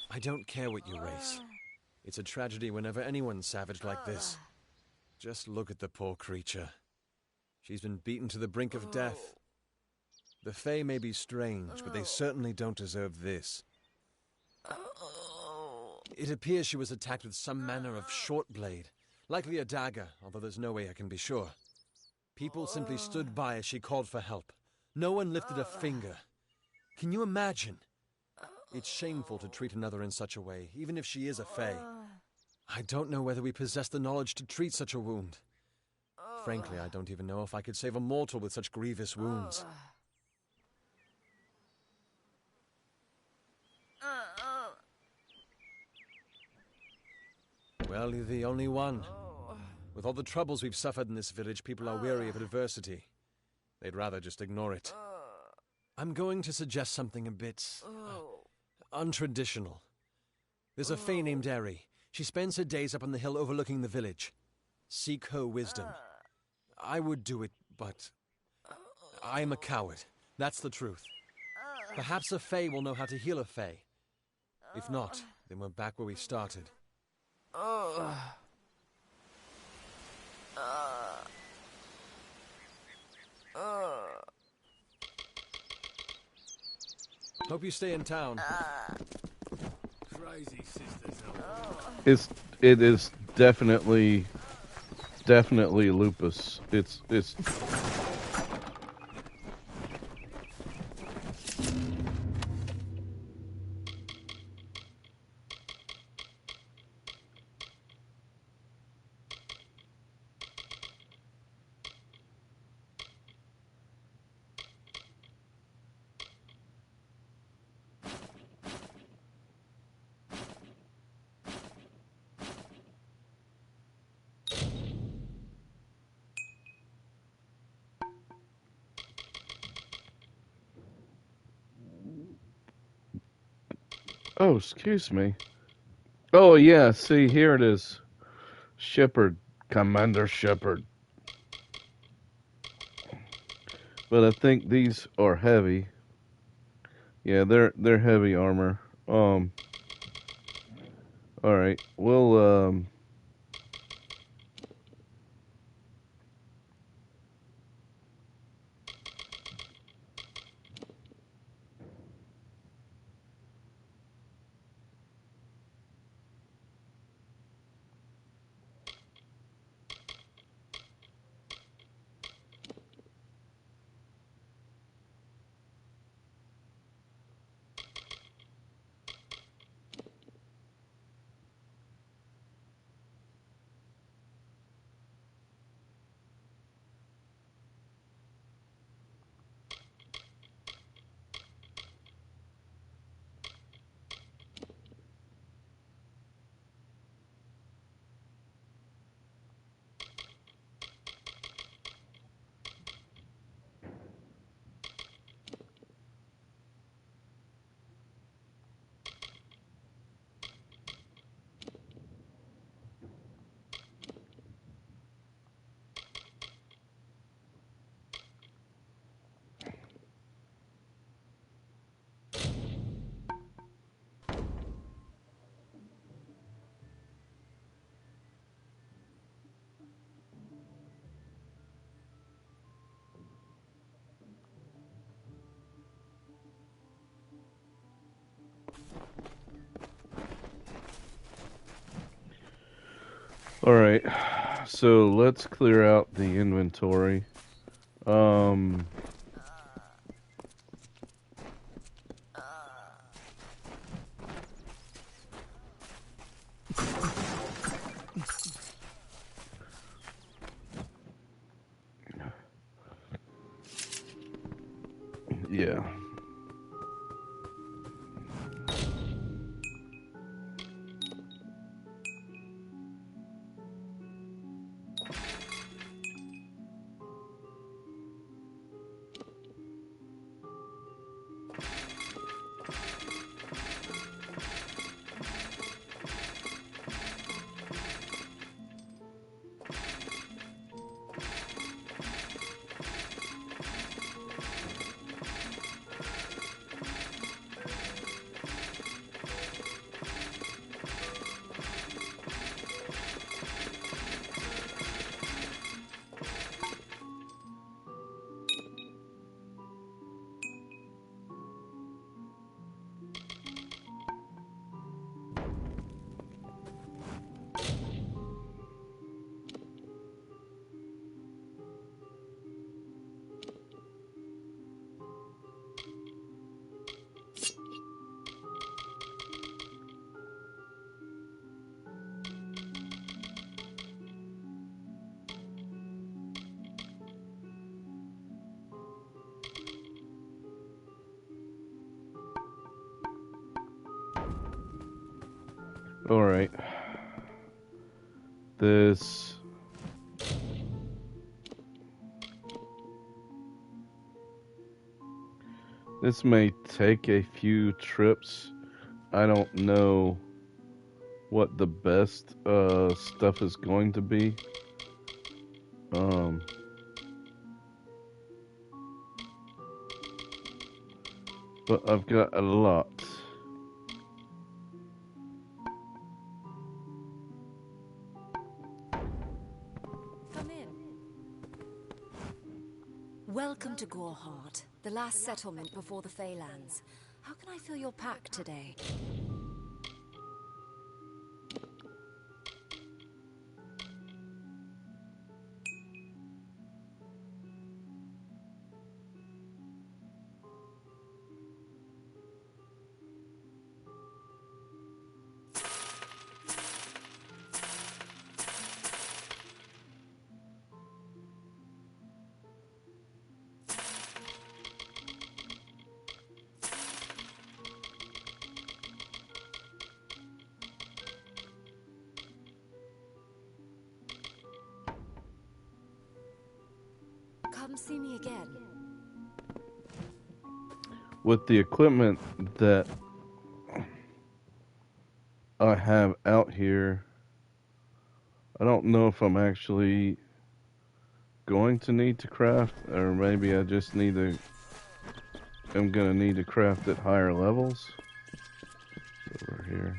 I don't care what you race. It's a tragedy whenever anyone's savage like this. Just look at the poor creature. She's been beaten to the brink of death. The Fae may be strange, but they certainly don't deserve this. It appears she was attacked with some manner of short blade, likely a dagger, although there's no way I can be sure. People simply stood by as she called for help. No one lifted a finger. Can you imagine? It's shameful to treat another in such a way, even if she is a Fae. I don't know whether we possess the knowledge to treat such a wound. Frankly, I don't even know if I could save a mortal with such grievous wounds. Well, you're the only one. With all the troubles we've suffered in this village, people are weary of adversity. They'd rather just ignore it. I'm going to suggest something a bit untraditional. There's a Fae named Eri. She spends her days up on the hill overlooking the village. Seek her wisdom. I would do it, but I'm a coward. That's the truth. Perhaps a Fae will know how to heal a Fae. If not, then we're back where we started. Hope you stay in town. Crazy sisters. It is definitely lupus. It's Oh, excuse me. Oh yeah, see here it is. Shepard, Commander Shepard. But I think these are heavy. Yeah, they're heavy armor. All right. We'll All right. So let's clear out the inventory. Um yeah. All right. This. This may take a few trips. I don't know what the best stuff is going to be. Um, but I've got a lot. Come in. Welcome to Goreheart, the last settlement before the Feylands. How can I fill your pack today? Come see me again. With the equipment that I have out here, I don't know if I'm actually going to need to craft, or maybe I just need to. I'm gonna need to craft at higher levels. Over here.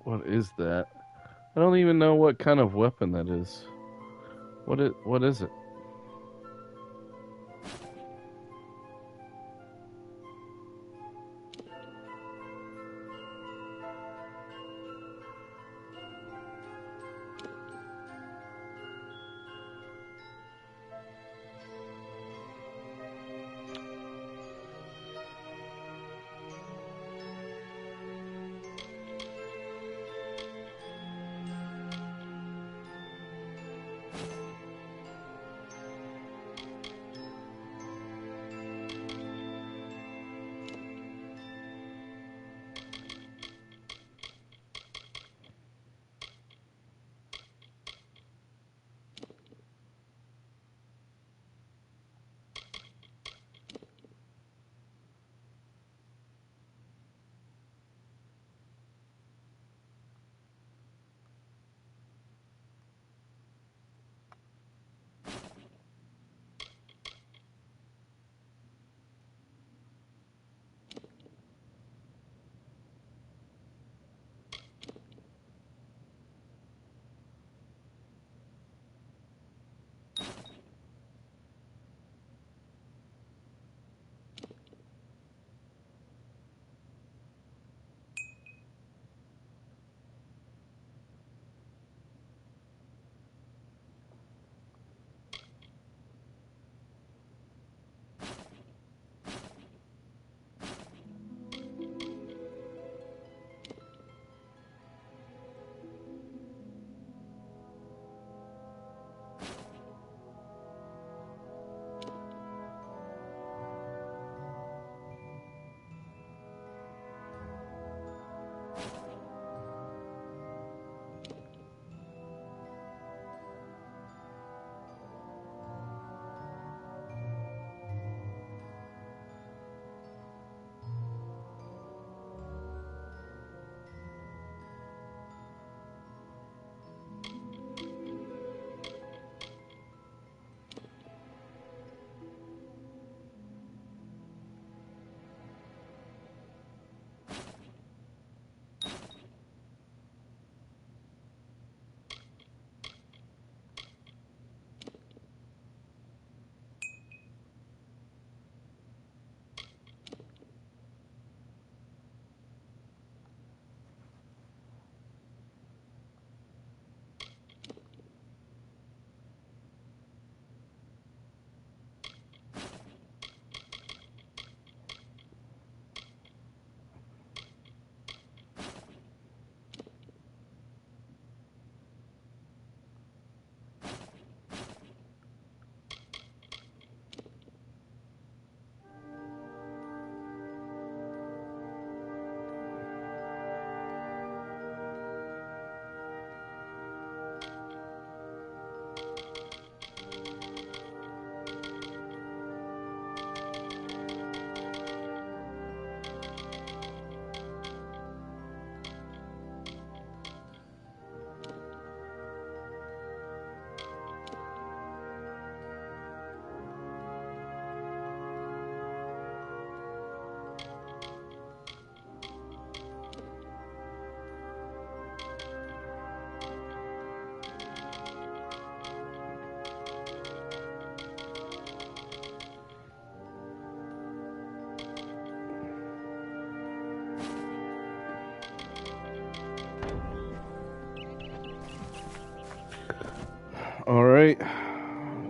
What is that? I don't even know what kind of weapon that is. What is it?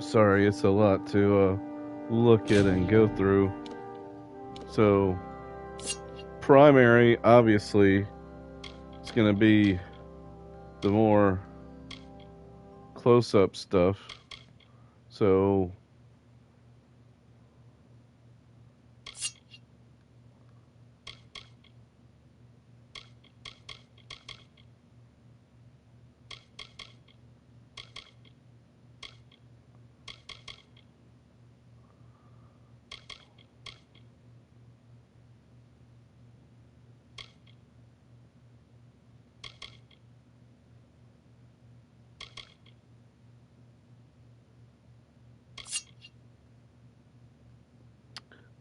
sorry, it's a lot to look at and go through. So, primary, obviously, it's going to be the more close-up stuff. So,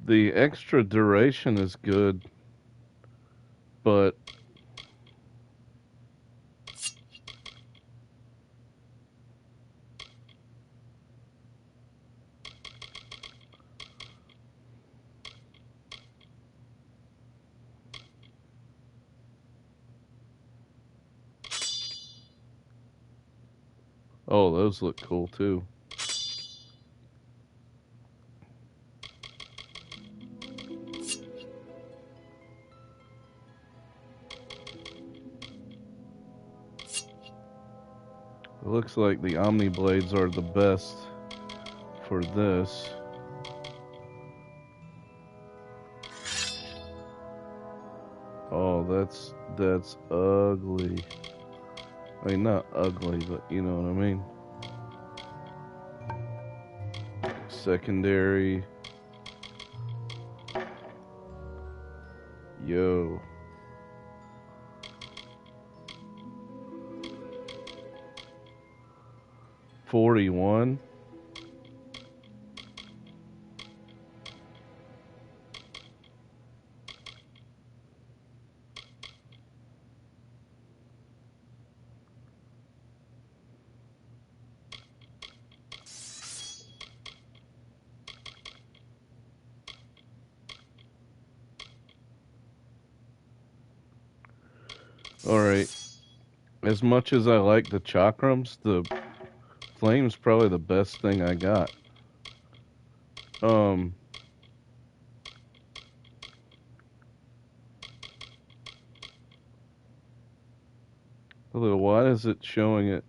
the extra duration is good, but oh, those look cool too. It looks like the Omni Blades are the best for this. Oh, that's ugly. I mean, not ugly, but you know what I mean. Secondary. Yo. $41. All right. As much as I like the chakrams, the flame's probably the best thing I got. Although why is it showing it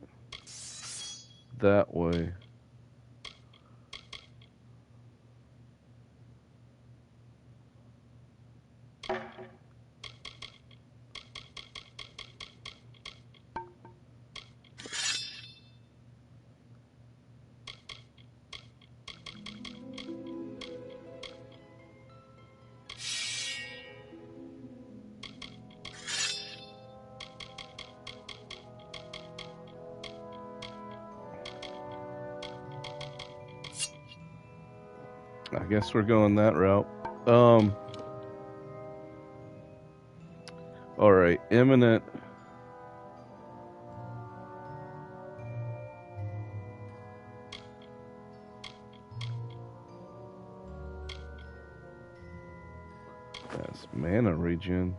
that way? I guess we're going that route. All right, imminent. That's mana regen.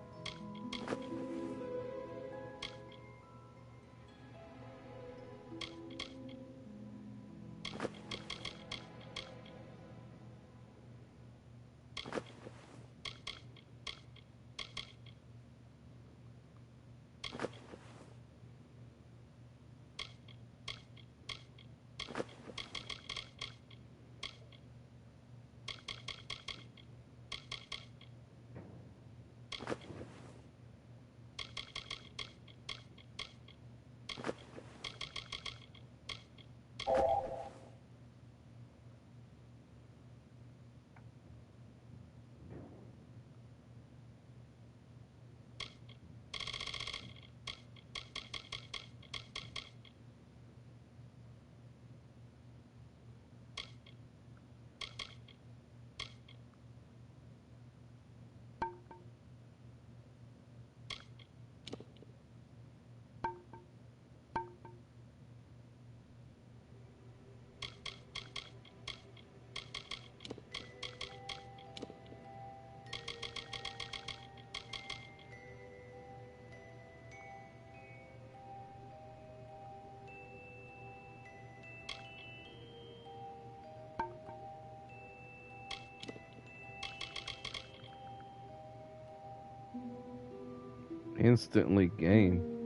Instantly gain.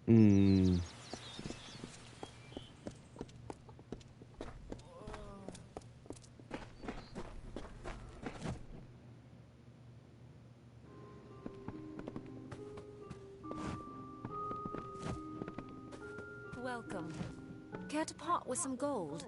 Hmm. Welcome. Care to part with some gold?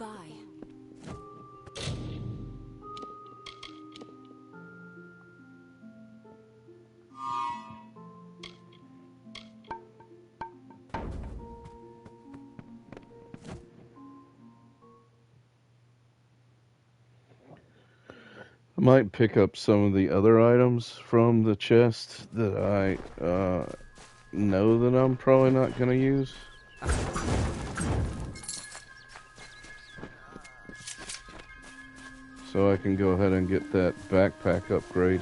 Goodbye. I might pick up some of the other items from the chest that I know that I'm probably not going to use. So I can go ahead and get that backpack upgrade.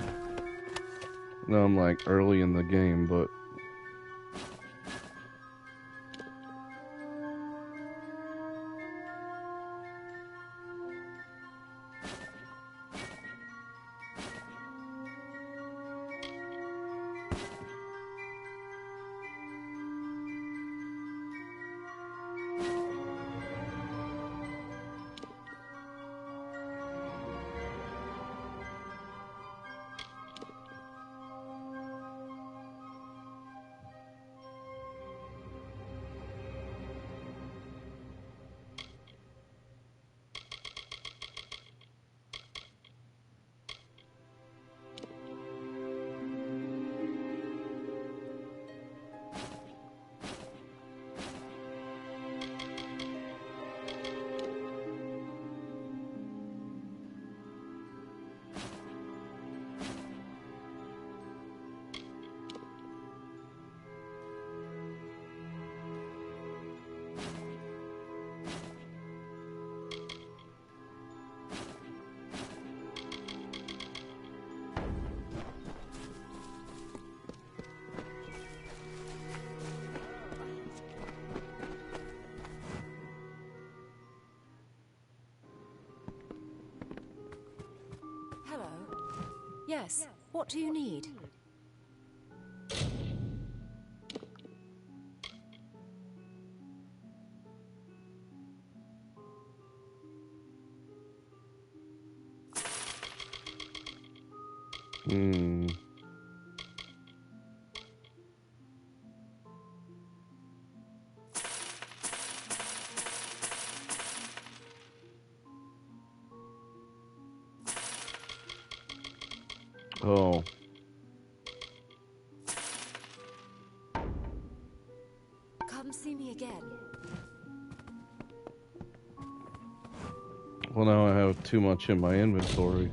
I know I'm like early in the game, but Hello. Yes, what do you need? oh, Come see me again. well now I have too much in my inventory.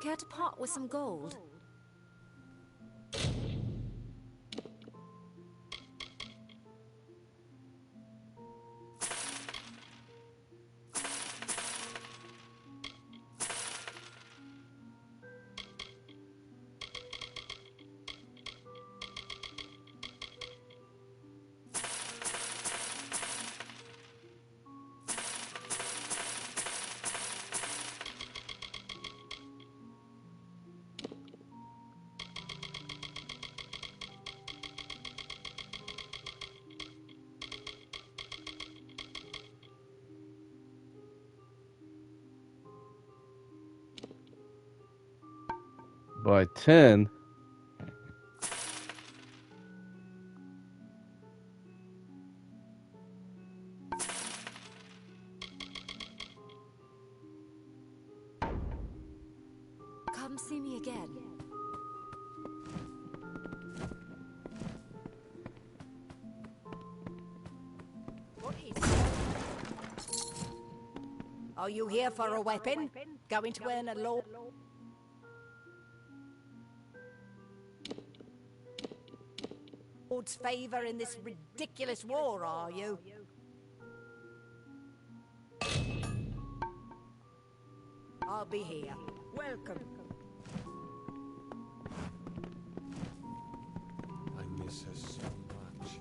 Care to part with some gold? By 10, Come see me again. What is it? Are you here for a weapon? Going to earn a law? Lord's favor in this ridiculous war, are you? I'll be here. Welcome. I miss her so much.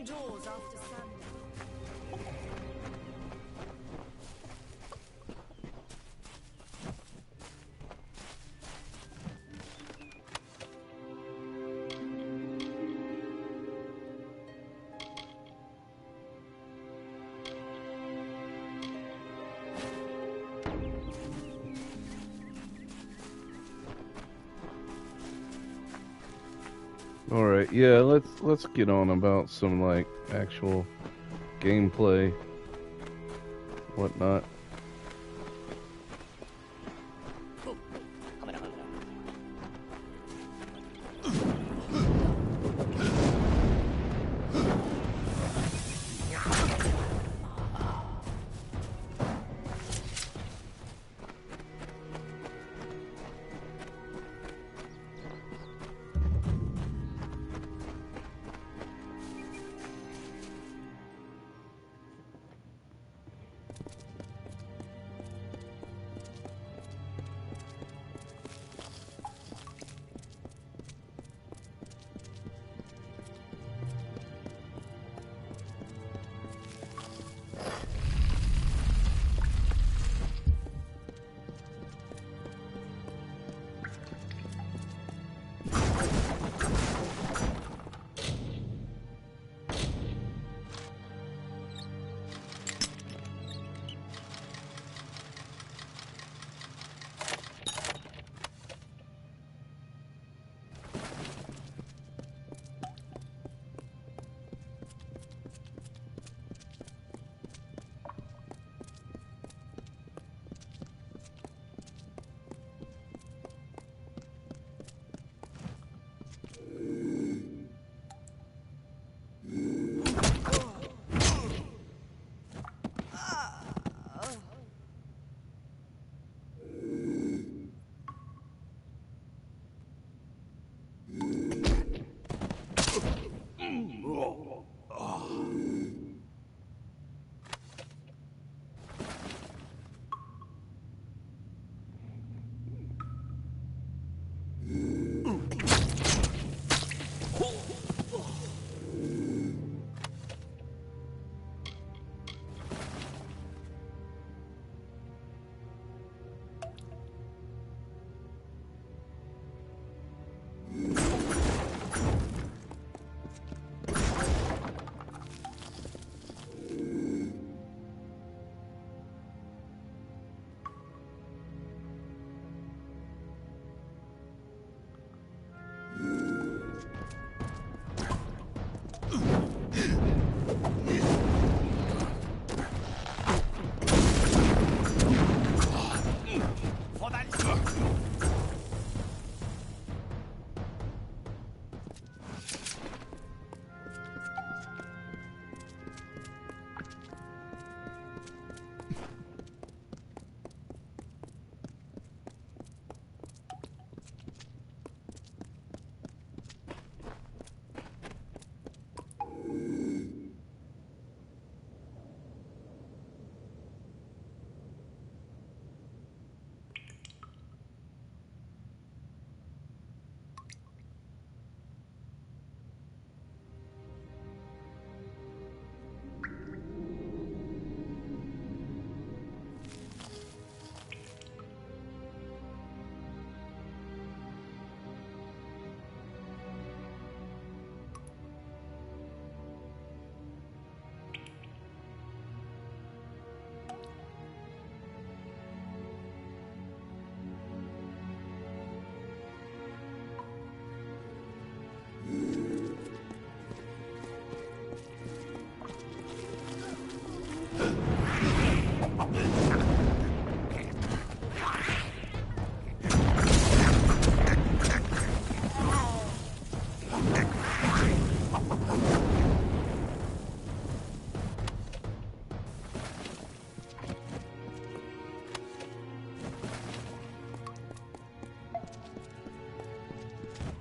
indoors after sundown. All right, yeah, let's get on about some like actual gameplay, whatnot.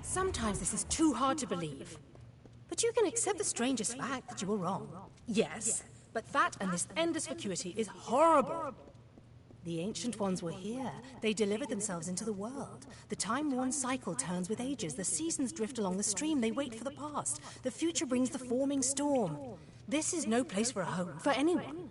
Sometimes this is too hard to believe. But you can accept the strangest fact that you were wrong. Yes, but that and this endless vacuity is horrible. The Ancient Ones were here. They delivered themselves into the world. The time-worn cycle turns with ages. The seasons drift along the stream. They wait for the past. The future brings the forming storm. This is no place for a home, for anyone.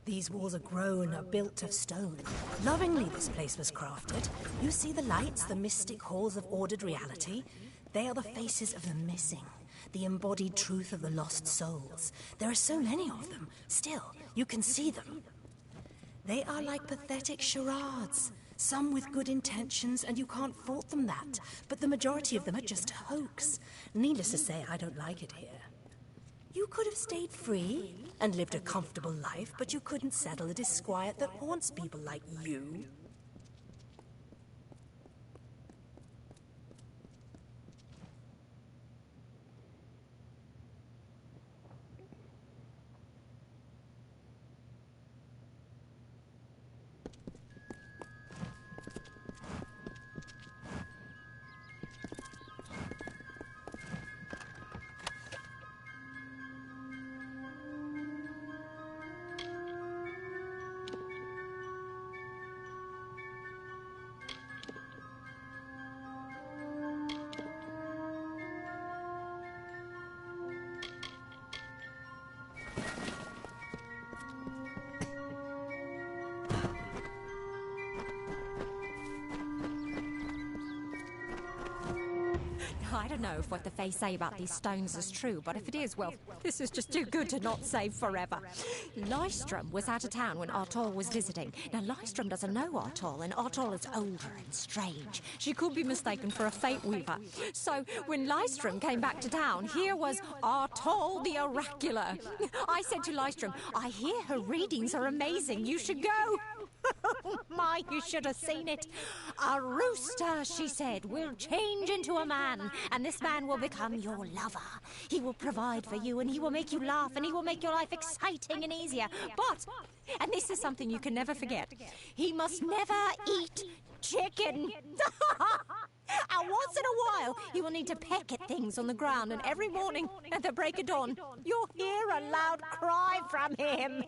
These walls are grown, are built of stone. Lovingly this place was crafted. You see the lights, the mystic halls of ordered reality? They are the faces of the missing, the embodied truth of the lost souls. There are so many of them. Still, you can see them. They are like pathetic charades. Some with good intentions, and you can't fault them that. But the majority of them are just a hoax. Needless to say, I don't like it here. You could have stayed free and lived a comfortable life, but you couldn't settle the disquiet that haunts people like you. I don't know if what the Fae say about these stones is true, but if it is, well, this is just too good to not save forever. Lystrom was out of town when Artol was visiting. Now, Lystrom doesn't know Artol, and Artol is older and strange. She could be mistaken for a Fate Weaver. So, when Lystrom came back to town, here was Artol the Oracular. I said to Lystrom, I hear her readings are amazing. You should go. Oh my, you should have seen it. A rooster, she said, will change into a man, and this man will become your lover. He will provide for you, and he will make you laugh, and he will make your life exciting and easier. But, and this is something you can never forget, he must never eat chicken. And once in a while, he will need to peck at things on the ground, and every morning at the break of dawn, you'll hear a loud cry from him.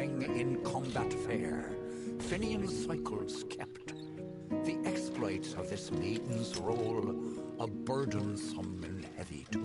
ring in combat fair, Finian cycles kept. The exploits of this maiden's role, a burdensome and heavy toll.